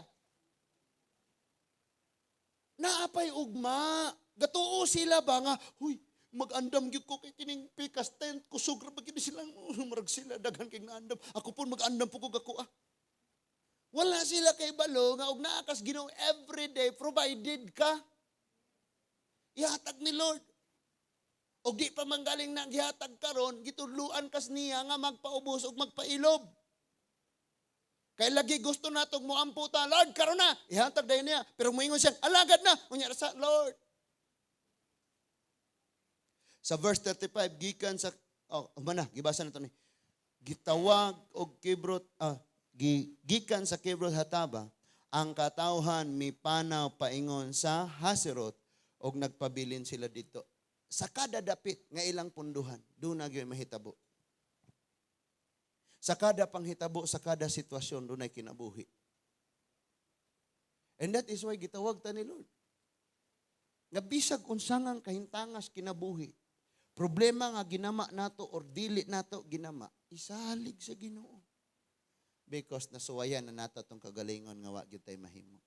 Naapay ugma. Gatuo sila ba nga, huy, mag-andam gyud ko kay kining pikas tent. Kusog ra ba gyud silang marag sila. Dagan kay naandam. Ako po mag-andam po ko ako ah. Wala sila kay balo nga og naakas Ginoo everyday provided ka. Ihatag ni Lord. Og di pa manggaling na gihatag karon, gitudluan kas niya nga magpaubos og magpailob. Kay lagi gusto natog mo amputa, Lord karon na, ihatag dayon niya. Pero moingon siya, alagad na, unya sa Lord. Sa verse 35 gikan sa gibasa nato ni. Gitawag og Kibrot gikan sa Kibrot Hataba, ang katawhan mipanaw paingon sa Haserot og nagpabilin sila dito. Sa kada dapit nga ilang punduhan, doon na gyud mahitabo. Sa kada panghitabo, sa kada sitwasyon, doon ay kinabuhi. And that is why gitawag ta ni Lord. Nga bisag unsangang kahintangas kinabuhi, problema nga ginama nato or dili nato ginama, isalig sa Ginoo. Because nasuwayan na nato tong kagalingon nga wa gyud tay mahimo.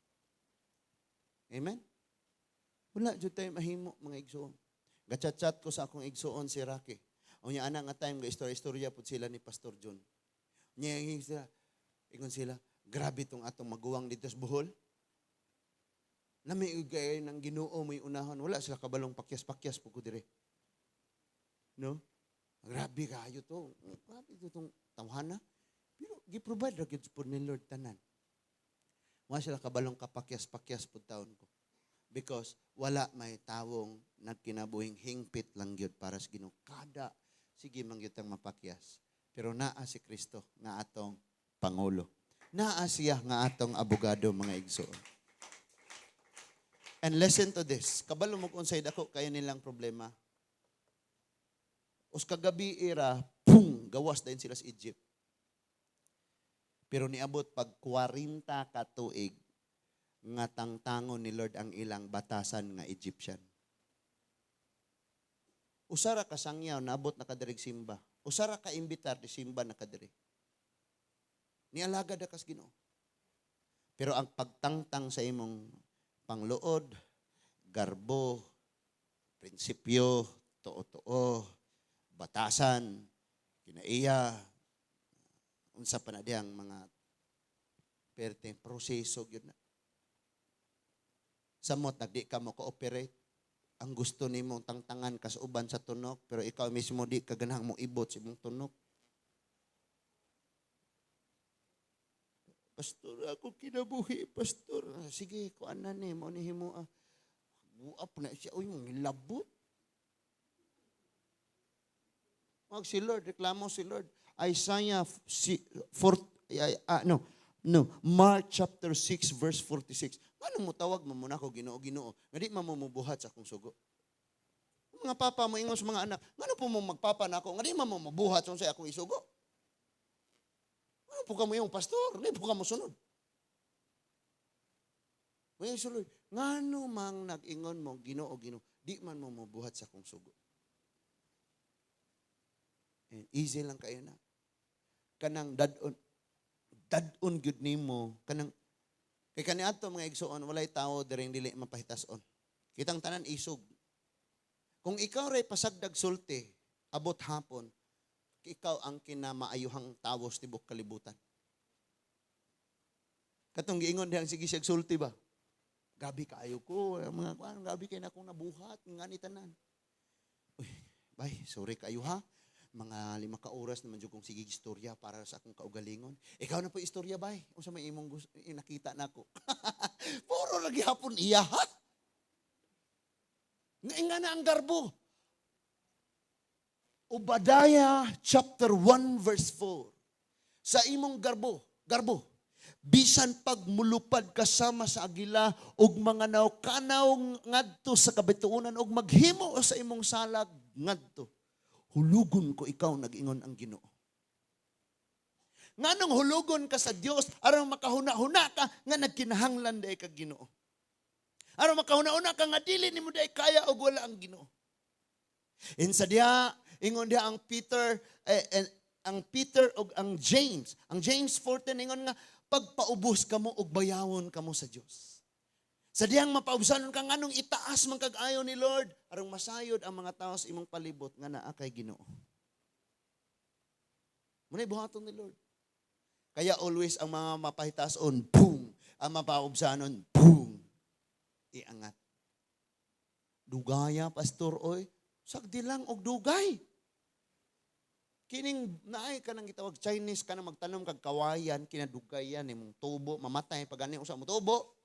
Amen? Wala gyud tay mahimo mga igsoon. Gachat-chat ko sa akong igsoon si Rocky. O niya ana nga time nga istorya pud sila ni Pastor John. Niya sila, ingon sila, grabe tong atong maguwang dito sa Bohol. Nami gay ng Ginoo may unahon, wala sila kabalong pakyas-pakyas pud ko dire. No? Grabe kayo to. Grabe to tong tawhana. Pero gi-provide ra gyud pud ni Lord tanan. Wala sila kabalong kapakyas-pakyas pud taon ko. Because wala may tawong nagkinabuhing hingpit lang gyud para sa Ginoo. Kada sige man gyud tang mapakyas. Pero naa si Kristo nga atong pangulo. Naa siya nga atong abogado mga igsoon. And listen to this. Kabalo mo unsay dako kayo nilang problema. Us kagabi era, pum, gawas dayon sila sa Egypt. Pero niabot pag 40 ka tuig nga tangtangon ni Lord ang ilang batasan nga Egyptian. Usara ka sangyaw, naabot na kadirig simba. Usara ka imbitar, di simba na kadiri. Nialaga da kas Ginoo. Pero ang pagtangtang sa imong pangluod, garbo, prinsipyo, too-too, batasan, kinaiya, unsa pa na diyang mga perteng proseso gyud na. Samot nagdi ka mo cooperate. Ang gusto nimong tangtangan ka sa uban sa tunok, pero ikaw mismo di ka ganahang mong ibot sa imong tunok. Pastor, ako kinabuhi, pastor. Sige, kuan na ni, mo ni himo. Buap na siya, uy, mong labot. Mag si Lord, reklamo si Lord. Isaiah Mark chapter 6 verse 46. Ano mo tawag mo muna ko Ginoo, Ginoo? Nga di mamumubuhat sa akong sugo. Mga papa mo ingon sa mga anak, ngano po mo magpapa na ako? Nga di mamumubuhat sa akong isugo. Ano po ka mo yung pastor? Hindi po ka mo sunod. Ngayon si Lord, Ngano mang nag-ingon mo, Ginoo, Ginoo, di man mo mabuhat sa kong sugo. And easy lang kayo na. Kanang dadon gyud nimo, kanang kay kaniadto mga igsoon, walay tao diring dili mapahitason. Kitang tanan isog. Kung ikaw ray pasagdag sulti, abot hapon, ikaw ang kinamaayuhang tawos tibok kalibutan. Katong giingon dihang sige siya sulti ba? Gabi kaayo ko, mga kuan, gabi kay na akong nabuhat, ngani tanan. Uy, bay, sorry kayo ha. Mga 5 ka oras naman jud kong sige istorya para sa akong kaugalingon. Ikaw na po istorya bay. Unsa may imong nakita nako? Puro lagi hapon iya ha. Nga na ang garbo. Obadiah chapter 1 verse 4. Sa imong garbo, bisan pagmulupad kasama sa agila ug mga nawkanaw ngadto sa kabituonan ug maghimo sa imong salag ngadto. Hulugon ko ikaw, nag-ingon ang Ginoo. Nganong hulugon ka sa Dios aron makahuna-huna ka nga nagkinahanglan day kag Ginoo. Aron makahuna-huna ka nga dili nimo day kaya og wala ang Ginoo. Insa diha ingon diha ang Peter ug ang James. Ang James 4:10 ingon nga pagpaubos kamo og bayawon kamo sa Dios. Sa diyang mapausanon ka nganong itaas man kag-ayo ni Lord arong masayod ang mga tao sa imong palibot nga naa kay Ginoo. Munay buhaton ni Lord. Kaya always ang mga mapahitason, boom. Ang mapaubsanon, boom. Iangat. Dugaya, pastor, oy. Sagdi lang og dugay. Kining naay ka nang gitawag Chinese ka na magtanom kag kawayan, kinadugayan imong tubo, mamatay pag ani usa mo tubo.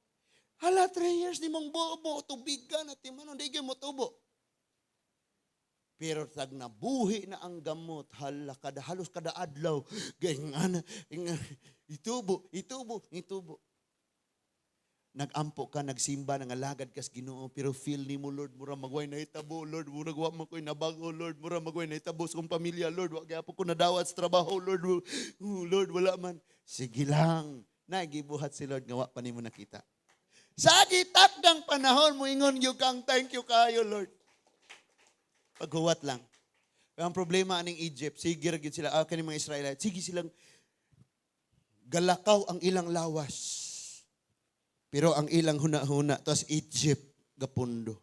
Hala, 3 years ni mong bobo, tubigan at timanon, di mo tubo. Pero tag nabuhi na ang gamot, hala, halos kada adlaw, ganyan, itubo. Nagampo ka, nagsimba, nangalagad kas Ginoo, pero feel ni mo, Lord, mura magway na itabo, Lord, mura gawa mo ko'y nabago, Lord, mura magway na itabo sa kong pamilya, Lord, wag po ko nadawat sa trabaho, Lord, Lord, wala man. Sige lang, nagibuhat si Lord, gawa pa ni mo nakita. Sa gitakdang panahon mo ingon yung kang thank you kayo, Lord. Paghuwat lang. Ang problema aning Egypt, sige gid sila, kaning mga Israelite, sige silang galakaw ang ilang lawas. Pero ang ilang huna-huna, tas Egypt, gapundo.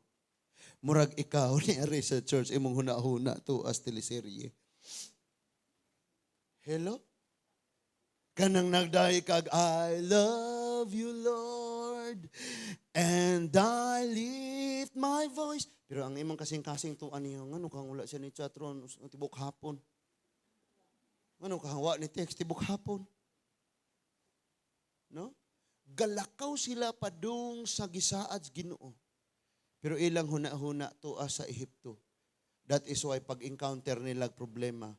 Murag ikaw ni ari sa church, imong huna-huna to as teleserye. Hello? Kanang nagdahi kag, I love you, Lord, and I lift my voice. Pero ang imong kasing-kasing tuan niyo, ngano kang wala siya ni chatron, tibok hapon. Ngano kang wa ni text, tibok hapon. No? Galakaw sila padung sa gisaad Ginoo. Pero ilang huna-huna tuwa sa Ehipto. That is why pag-encounter nila problema,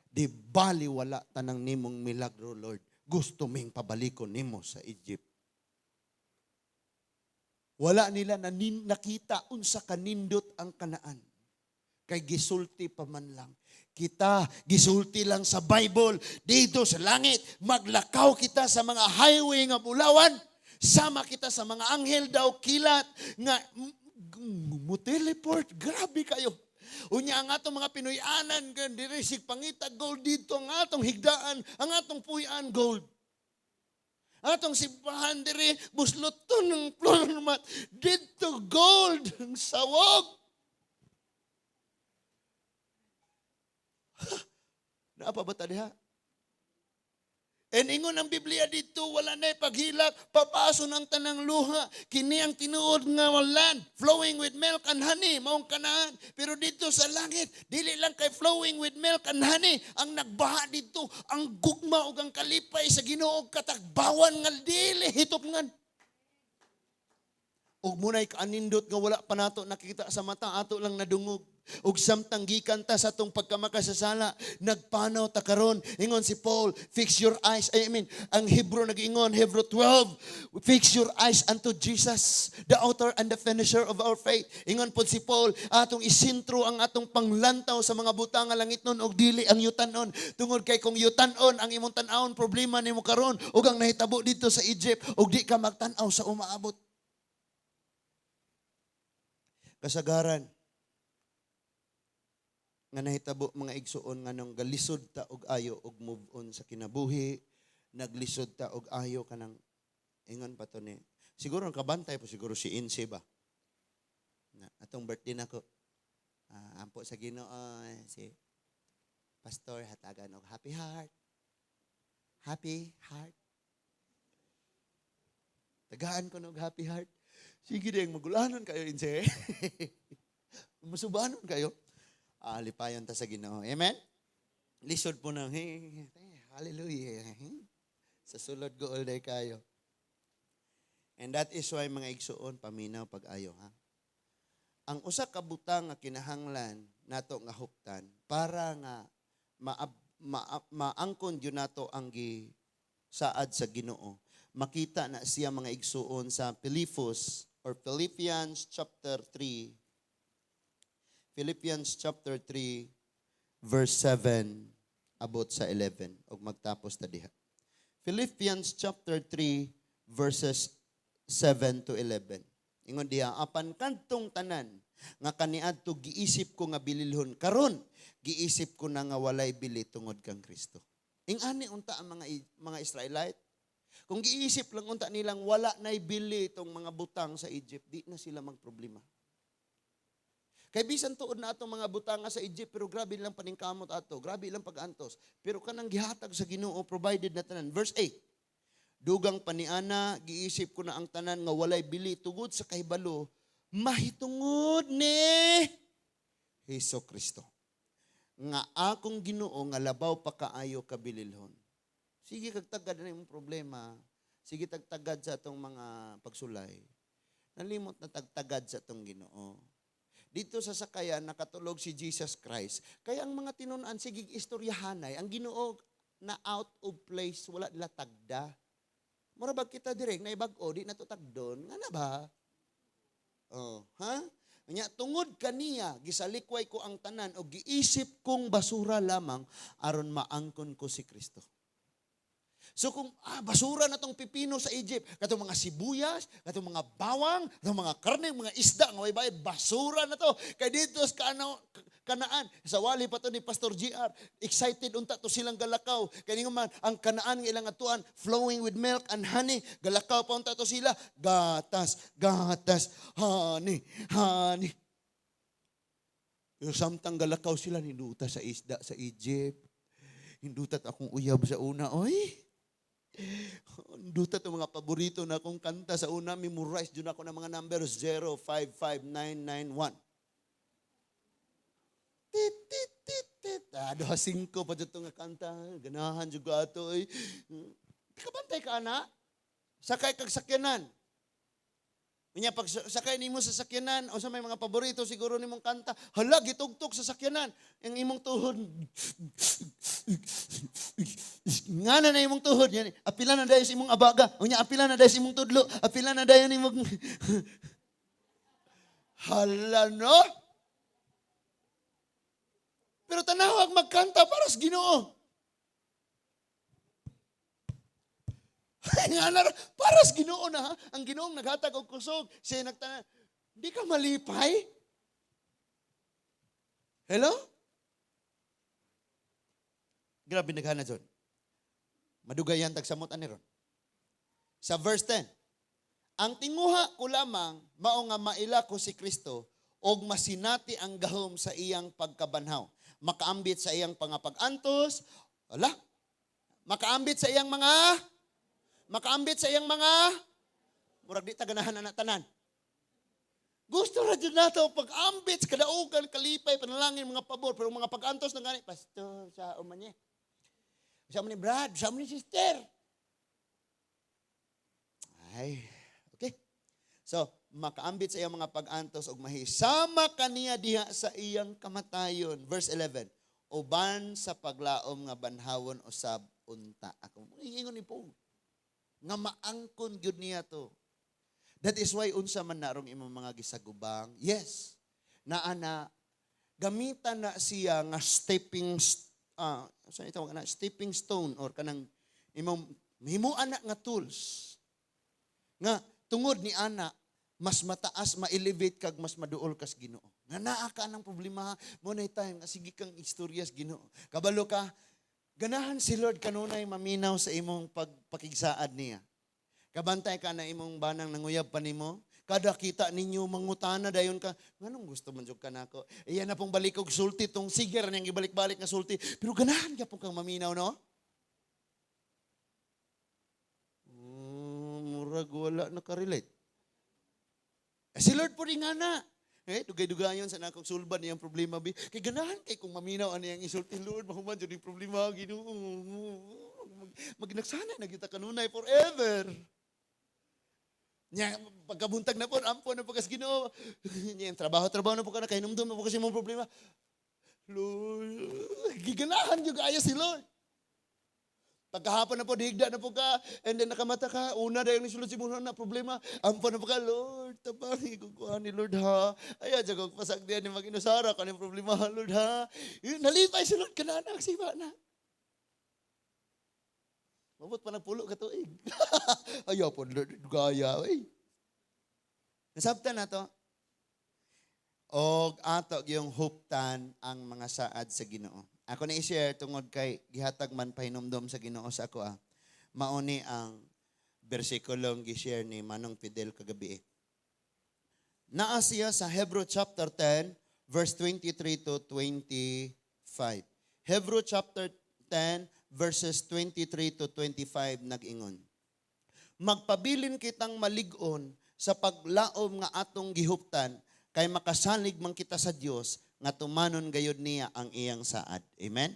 di bali wala tanang nimong milagro, Lord. Gusto ming pabalikon nimo sa Egypt. Wala nila nakita unsa kanindot ang Kanaan. Kay gisulti pa man lang. Kita, gisulti lang sa Bible, dito sa langit, maglakaw kita sa mga highway nga bulawan, sama kita sa mga anghel daw kilat, nga mo-teleport, grabe kayo. Unya ang atong mga Pinoyanan, diresig pangita gold dito, ang atong higdaan, ang atong puyan gold. Atong simbahan diri, busluton ng plurmat, dito gold, ang sawog. Naapa ba ta diha? And ingon ang Biblia dito, wala na paghilak, papaso ng tanang luha, kini ang tinuod nga land, flowing with milk and honey, maong Kanaan. Pero dito sa langit, dili lang kay flowing with milk and honey, ang nagbaha dito, ang gugma o ang kalipay sa Ginoo katagbawan nga dili hitopngan. Og munay kaanindot nga wala pa nato nakita sa mata, ato lang nadungog. Ug samtang gikan ta sa atong pagkamakasasala, nagpanaw ta karon. Ingon si Paul, fix your eyes. Ang Hebrew nag-ingon, Hebrew 12, fix your eyes unto Jesus, the author and the finisher of our faith. Ingon po si Paul, atong isintro ang atong panglantaw sa mga butang nga langitnon og dili ang yutanon. Tungod kay kung yutanon ang imong tan-awon, problema nimo karon ug ang nahitabo dito sa Egypt ug di ka magtan-aw sa umaabot. kasagaran nga nahitabo mga igsuon nga nang galisod ta og ayo og move on sa kinabuhi, naglisod ta og ayo kanang ingon pa to ni. Siguro ang kabantay po siguro si Inse ba. Na atong birthday nako. Ampo sa Ginoo si Pastor hatagan og happy heart. Happy heart. Tagaan ko og happy heart. Sige ding magulanon kayo Inse. Masubanon kayo. Lipayon ta sa Ginoo. Amen? Lisod po ng, hallelujah. Sa sulod go all day kayo. And that is why mga igsuon, paminaw pag-ayo. Ha? Ang usa ka butang nga kinahanglan nato nga huptan para nga maangkon yun nato ang saad sa Ginoo. Makita na siya mga igsuon sa Philippians chapter 3, Philippians chapter 3, verse 7, abot sa 11. Og magtapos ta diha. Philippians chapter 3, verses 7 to 11. Ingon diha, apan kantong tanan, nga kaniadto giisip ko nga bililhon. Karon, giisip ko na nga walay bili tungod kang Kristo. Ingani unta ang mga Israelite. Kung giisip lang unta nilang wala na'y bili itong mga butang sa Egypt, di na sila magproblema. Kay bisan tuod na atong mga butanga sa Egypt, pero grabe lang paningkamot ato, grabe lang pag-antos. Pero kanang gihatag sa Ginoo provided na tanan. Verse 8. Dugang paniana, giisip ko na ang tanan nga walay bili tungod sa kahibalo, mahitungod ni Hesukristo. Nga akong Ginoo nga labaw pa kaayo kabililhon. Sige kagtagad na yung problema. Sige tagtagad sa atong mga pagsulay. Nalimot na tagtagad sa atong Ginoo. Dito sa sakayan, nakatulog si Jesus Christ. Kaya ang mga tinunan, sige istoryahanay, ang Ginoo na out of place, wala nila tagda. Murabag kita direk, na ibag-o, di na to tagdon. Nga na ba? Nya tungod kaniya, gisalikway ko ang tanan, o giisip kong basura lamang, aron maangkon ko si Kristo. So kung basura na tong pipino sa Egypt, katong mga sibuyas, katong mga bawang, katong mga karne, mga isda, nga may bayad, basura na to. Kay dito sa Kanaan, sa wali pa to ni Pastor GR, excited unta to silang galakaw. Kaya man, ang Kanaan nga ilang atuan, flowing with milk and honey, galakaw pa unta to sila, gatas, honey. Pero samtang galakaw sila, hinduta sa isda sa Egypt. Hindutat akong uyab sa una, oy. Duta to mga paborito na akong kanta sa una, memorize dyan ako ng mga numbers 055991. Tit, tit, tit, tit. 5 pa dyan nga kanta. Ganahan juga ito. Kabantay ka na. Sakay kag sakyanan. Kanya pag sakay nimo sa sakyanan, o sa may mga paborito siguro nimong kanta, hala, gitugtog sa sakyanan. Ang imong tuhod, nga na imong tuhod. Yan, apila na dahil sa imong abaga. O niya, apila na dahil sa imong tudlo. Apila na dahil imong... Hala, no? Pero tanawag magkanta para sa Ginoo. Para sa Ginoo na, ang Ginoong naghatag og kusog, siya nagtanan, di ka malipay? Hello? Grabe naghana dyan. Madugayan tagsamot ani ron. Sa verse 10, ang tinguha ko lamang, mao nga maila ko si Kristo, og masinati ang gahom sa iyang pagkabanhaw. Makaambit sa iyang pangapag-antos, makaambit sa iyang mga murag di taganahan na tanan. Gusto ra jud nato pag-ambit kadaugan kalipay panalangin mga pabor pero mga pag-antos na gani pastor sa umanye. Sa man ni brad, sa man ni sister. Ay, okay. So, makaambit sa iyang mga pag-antos og mahisama kaniya diha sa iyang kamatayon. Verse 11. Uban sa paglaom nga banhawon usab unta. Ako ingon ni Paul nga maangkon gyud niya to. That is why unsa man narong imong mga gisagubang. Yes. Naana gamitan na siya nga stepping stone or kanang imong himuan na nga tools. Nga tungod ni ana mas mataas, ma-elevate kag mas maduol kas Ginoo. Nga naa ka ng problema mo na time nga sige kang istoryas Ginoo. Kabalo ka, ganahan si Lord kanunay maminaw sa imong pagpakigsaad niya. Kabantay ka na imong banang nanguyab pa nimo. Kada kita ninyo mangutana dayon ka, nganong gusto man jud ka nako? Iyan na pong balik og sulti tong siger niyang ibalik-balik nga sulti. Pero ganahan gyapon kang maminaw no? Murag wala nakarelate. Si Lord po rin nga na. Dugay-dugayon sa nakong sulban niyang problema. Kay ganahan kay kung maminaw ano yung isulti, Lord, mahuman dyan yung problema. Ginoo. Magnagsana na kita kanunay forever. Nya, pagkabuntag na po, ampo na pagkas Ginoo. Nya, trabaho na po ka na, kahinumdum na po kasi mong problema. Lord, giganahan yung kaya si Lord. Pagkahapon na po, digda na po ka, and then nakamata ka, una dahil ni sulod si muna na problema, ampo na po ka, Lord, tabangi kukuha ni Lord ha. Ay, adya kong pasagdian ni mag-inusara ka ng problema, Lord ha. Nalipay si Lord ka na, nagsiba na. Mabot pa nagpulo ka tuig. Ayaw po, Lord, gaya, eh. Nasabtan na to. Og ato yung huptan ang mga saad sa Ginoo. Ako na i-share tungod kay gihatag man pahinumdom sa Ginoo sa ako Mauni ang bersikulong gi-share ni Manong Fidel kagabi. Naa siya sa Hebrew chapter 10 verse 23 to 25. Hebrew chapter 10 verses 23 to 25 nag-ingon. Magpabilin kitang malig-on sa paglaom nga atong gihuptan kay makasalig man kita sa Dios nga tumanon gayud niya ang iyang saad. Amen?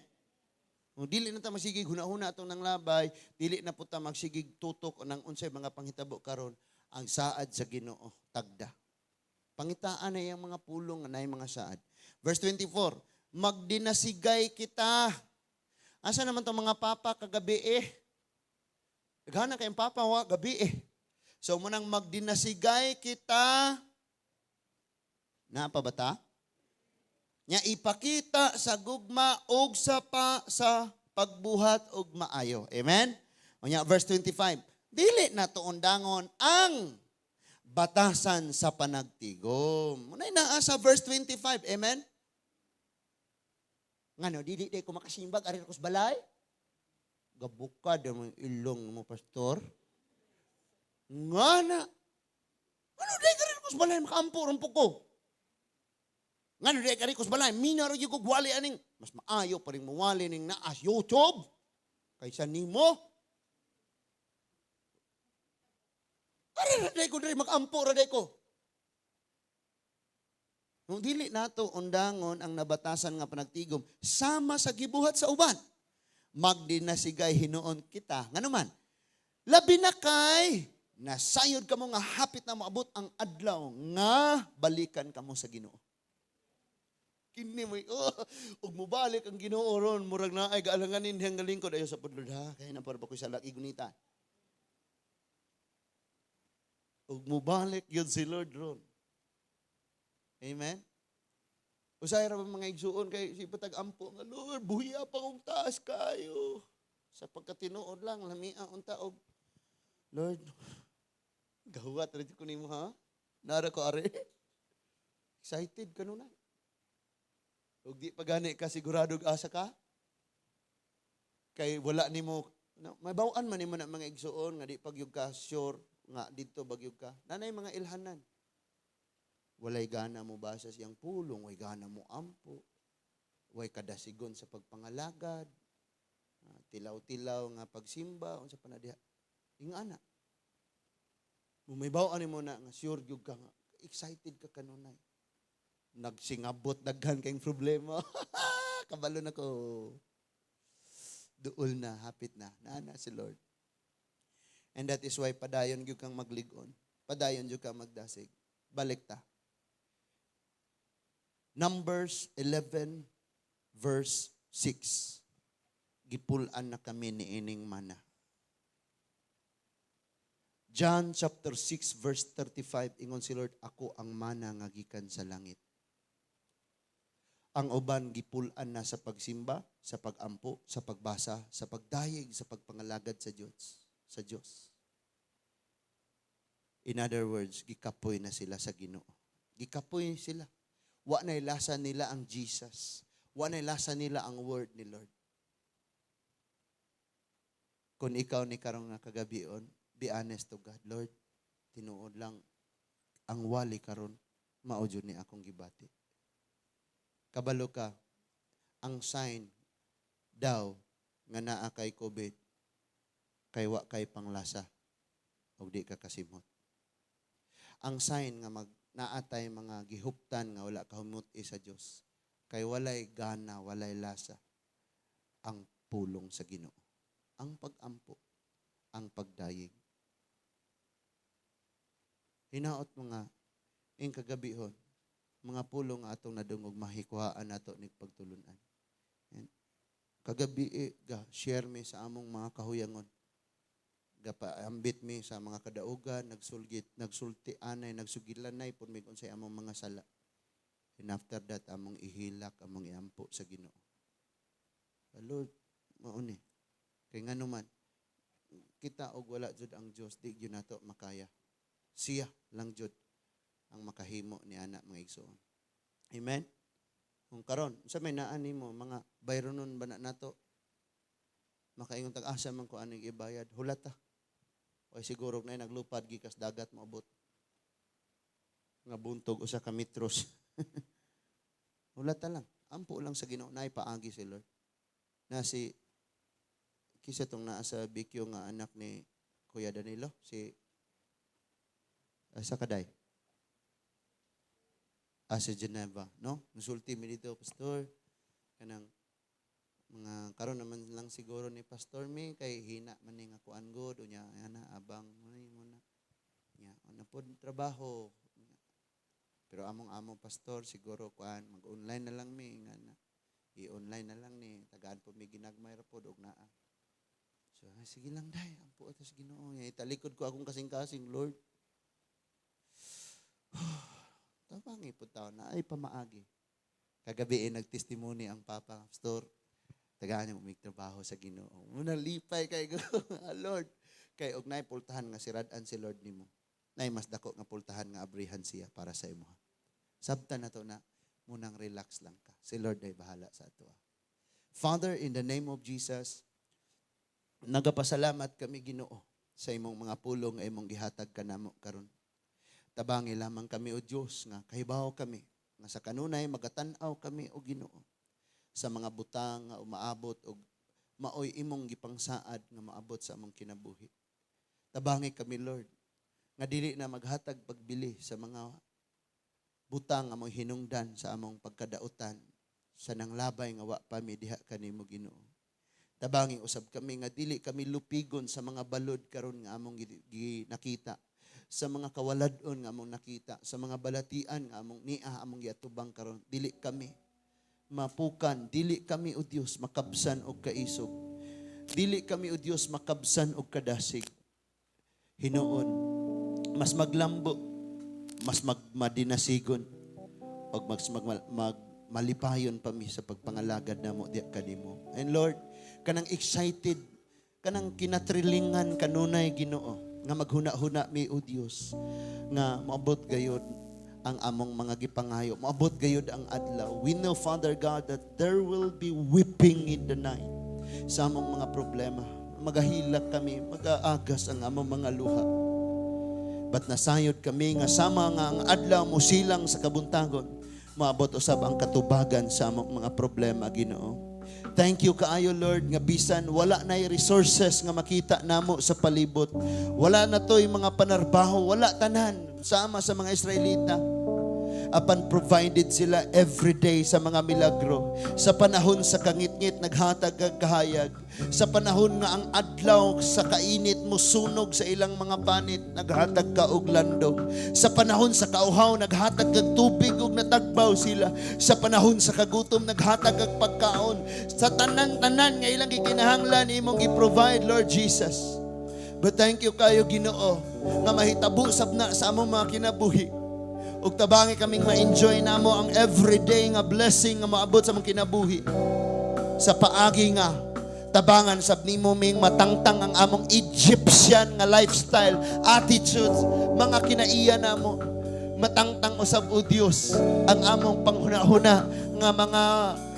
Kung dili na ta magsigig huna-huna atong nang labay, dili na po ta magsigig tutok o nang unsay mga panghitabo karon, ang saad sa Ginoo tagda. Pangitaan na yung mga pulong na yung mga saad. Verse 24, magdinasigay kita. Asa naman itong mga papa kagabi Naghana kayong papa gabi So munang magdinasigay kita. Napa bata? Nya ipakita sa gugma og sa pagbuhat og maayo. Amen? O nya verse 25. Dili na to undangon ang batasan sa panagtigom. Munay naa sa verse 25. Amen? Ngano dili ko makasimbag ari ko sa balay? Gabukad ang ilong mo pastor. Ngana. Ano di ka rin ko sa balay makaampo rampo ko? Ngano di ka rin ko sa balay minaro yung kugwali aning mas maayo pa rin mawali ning naas YouTube kaysa nimo. Ari raday ko diri makaampo raday ko. Nung dili nato undangon ang nabatasan nga panagtigom sama sa gibuhat sa uban. Magdinasigay hinuon kita. Ngano man? Labi na kay nasayod kamo nga hapit na maabot ang adlaw nga balikan kamo sa Ginoo. Kini mo ug mobalik ang Ginoo ron murag na ay gaalanganin dihang galingkod ayo sa pudlod ha kay na para ba ko sa laki gunita. Ug mobalik yun si Lord ron. Amen? Usay ra mga igsuon kay si patag ampo nga Lord, buhiya pa kong taas kayo. Sa pagkatinuod lang lamia unta og Lord, gahuwat ra ko nimo ha. Nara ko are. Excited kanunay. Ug di pa gani ka sigurado asa ka. Kay wala nimo may baw-an man nimo na mga igsuon nga di pagyug ka sure nga didto bagyog ka. Nanay mga ilhanan. Walay gana mo basa siyang pulong, way gana mo ampo, way kadasigon sa pagpangalagad, tilaw-tilaw nga pagsimba, unsa pa na diha. Ingana. Mumaybaw ani mo na nga sure gyud ka nga excited ka kanunay. Nagsingabot daghan kayong problema. Kabalo na ko. Duol na, hapit na. Nana si Lord. And that is why padayon gyud kang magligon. Padayon gyud kang magdasig. Balik ta. Numbers 11 verse 6. Gipulan na kami ni ining mana. John chapter 6 verse 35 ingon si Lord, ako ang mana nga gikan sa langit. Ang uban gipulan na sa pagsimba, sa pagampo, sa pagbasa, sa pagdayeg, sa pagpangalagad sa Diyos. In other words, gikapoy na sila sa Ginoo. Gikapoy sila. Wa na lasa nila ang Jesus. Wa na lasa nila ang word ni Lord. Kung ikaw ni karong nga kagabion, be honest to God. Lord, tinuod lang ang wali karon mao jud ni akong gibati. Kabalo ka, ang sign daw nga naa kay COVID kay wa kay panglasa ug di ka kasimot. Ang sign nga naatay mga gihuptan nga wala kahumuti sa Dios kay walay gana, walay lasa ang pulong sa Ginoo. Ang pag-ampo, ang pagdayeg. Hinaot mga ing kagabihon, mga pulong atong nadungog mahikuhaan nato ning pagtulunan. Kagabi share mi sa among mga kahuyangon. Gapaambit mi sa mga kadaugan, nagsulti anay, nagsugilanay pud mig unsay among mga sala. And after that among ihilak, among iampo sa Ginoo. Lord, mao ni. Kay nganuman kita og wala jud ang Dios, di gyud nato makaya. Siya lang jud ang makahimo ni ana mga igsoon. Amen. Kung karon unsa may naa nimo mga bayronon ba nato? Makaingon tag-asa man ko aning ibayad, hulata. O siguro na naglupad gikas dagat moabot. Nga buntog usa ka metros. Hulata lang. Ampo lang sa Ginoo na ipaagi si Lord. Na si kisa tong naa sa Bikyo nga anak ni Kuya Danilo, si sa Kaday. Si Geneva, no? Nusulti mi dito, Pastor. Kanang mga karon naman lang siguro ni Pastor mi kay hina man ning akuan god unya ana abang muna. Nya ana pod trabaho. Pero among pastor siguro kuan mag-online na lang mi nga na. I-online na lang ni tagaan po mi ginagmay ra pod og naa. So, sige lang day, ampo atas Ginoo. Italikod ko akong kasing-kasing, Lord. Tabangi po tao na ay pamaagi. Kagabi nagtestimony ang Papa, Pastor. Tagaan niya umigtrabaho sa Ginoo. Muna lipay kay Lord. Kay og nay pultahan nga siradan si Lord nimo. Nay mas dako nga pultahan nga abrihan siya para sa imo. Sabta na to na munang relax lang ka. Si Lord ay bahala sa ato. Father, in the name of Jesus, nagapasalamat kami Ginoo sa imong mga pulong nga imong gihatag kanamo karon. Tabangi lamang kami o Dios nga kahibaw kami nga sa kanunay magatan-aw kami o Ginoo sa mga butang nga umaabot og maoy imong gipangsaad nga maabot sa among kinabuhi. Tabangi kami Lord nga dili na maghatag pagbili sa mga butang nga among hinungdan sa among pagkadautan sa nanglabay nga wa pa mi diha kanimo Ginoo. Tabangi usab kami nga dili kami lupigon sa mga balod karon nga among nakita, sa mga kawaladon nga among nakita, sa mga balatian nga among niya among giatubang karon. Dili kami mapukan, dili kami o Dios makabsan og kaisog. Dili kami o Dios makabsan og kadasig. Hinuon mas maglambo, mas madinasigon og malipayon pa mi sa pagpangalagad namo diha kanimo. And Lord, kanang excited, kanang kinatrilingan kanunay Ginoo nga maghuna-huna mi o Dios nga maabot gayud ang among mga gipangayo, maabot gayud ang adlaw. We know, Father God, that there will be weeping in the night sa among mga problema. Magahilak kami, mag-aagas ang among mga luha. But nasayod kami nga sama nga ang adlaw mo silang sa kabuntagon, maabot usab ang katubagan sa among mga problema Ginoo. Thank you kaayo Lord nga bisan wala na resources nga makita namo sa palibot. Wala na to'y mga panarbaho, wala tanan sama sa mga Israelita. Apan provided sila every day sa mga milagro. Sa panahon sa kangit-ngit naghatag kag kahayag. Sa panahon nga ang adlaw sa kainit mo sunog sa ilang mga panit, naghatag ka og landong. Sa panahon sa kauhaw naghatag kag tubig ug natagbaw sila. Sa panahon sa kagutom naghatag kag pagkaon. Sa tanan-tanan nga ilang gikinahanglan imong i-provide Lord Jesus. But thank you kayo Ginoo nga mahitabo sabna sa among mga kinabuhi. Ug tabangi kaming ma-enjoy namo ang everyday nga blessing nga maabot sa among kinabuhi. Sa paagi nga Tabangan sab nimo ming matangtang ang among Egyptian nga lifestyle, attitudes, mga kinaiya namo. Matangtang usab o Dios ang among panghuna-huna nga mga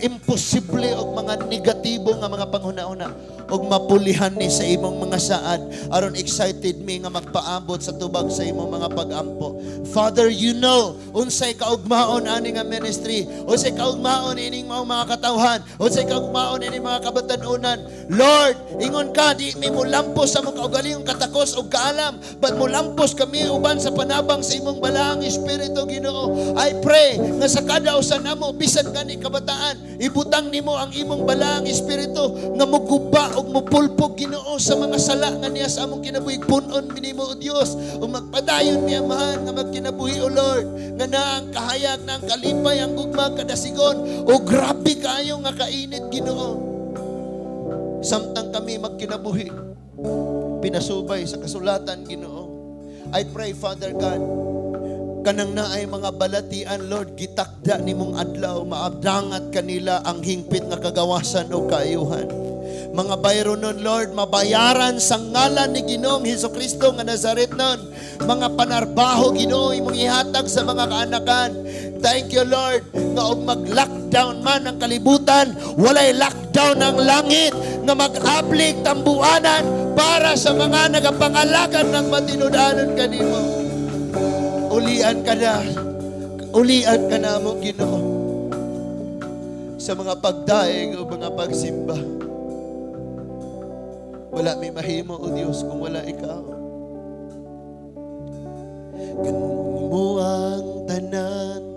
imposible o mga negatibo nga mga panghuna-huna og mapulihan ni sa imong mga saad aron excited mi nga magpaabot sa tubag sa imong mga pag-ampo. Father, you know unsay kaugmaon ani nga ministry, unsay kaugmaon ining mga katawhan, unsay kaugmaon ining mga kabatanunan. Lord, ingon ka di mi mulampos sa mong kaugalingong katakos og kaalam, but mulampos kami uban sa panabang sa imong balaang espiritu, Ginoo. I pray nga sa kada usa namo bisan kani kabataan, ibutang nimo ang imong balaang espiritu nga muguba og mupulpog, Ginoo, sa mga sala nga niya sa among kinabuhi. Punon minimo o Dios o magpadayon mi amahan nga magkinabuhi o Lord nga na ang kahayag na ang kalipay ang gugma kadasigon o grabe kayo nga kainit, Ginoo. Samtang kami magkinabuhi pinasubay sa kasulatan, Ginoo. I pray, Father God, kanang naay mga balatian, Lord, gitakda nimong adlaw, maabdangat kanila ang hingpit nga kagawasan o kaayuhan. Mga bayro nun, Lord, mabayaran sa ngalan ni Ginoong Hesukristo nga Nazaret nun. Mga panarbaho, Ginoo, imong ihatag sa mga kaanakan. Thank you, Lord, nga og mag-lockdown man ang kalibutan, walay lockdown ang langit, nga mag-ablig tambuanan para sa mga nagapangalakan ng matinudanon kanimo. Ulian ka na mo, Ginoo, sa mga pagdaig o mga pagsimba. Wala may mahimo, o Diyos, kung wala ikaw. Ganun mo ang tanan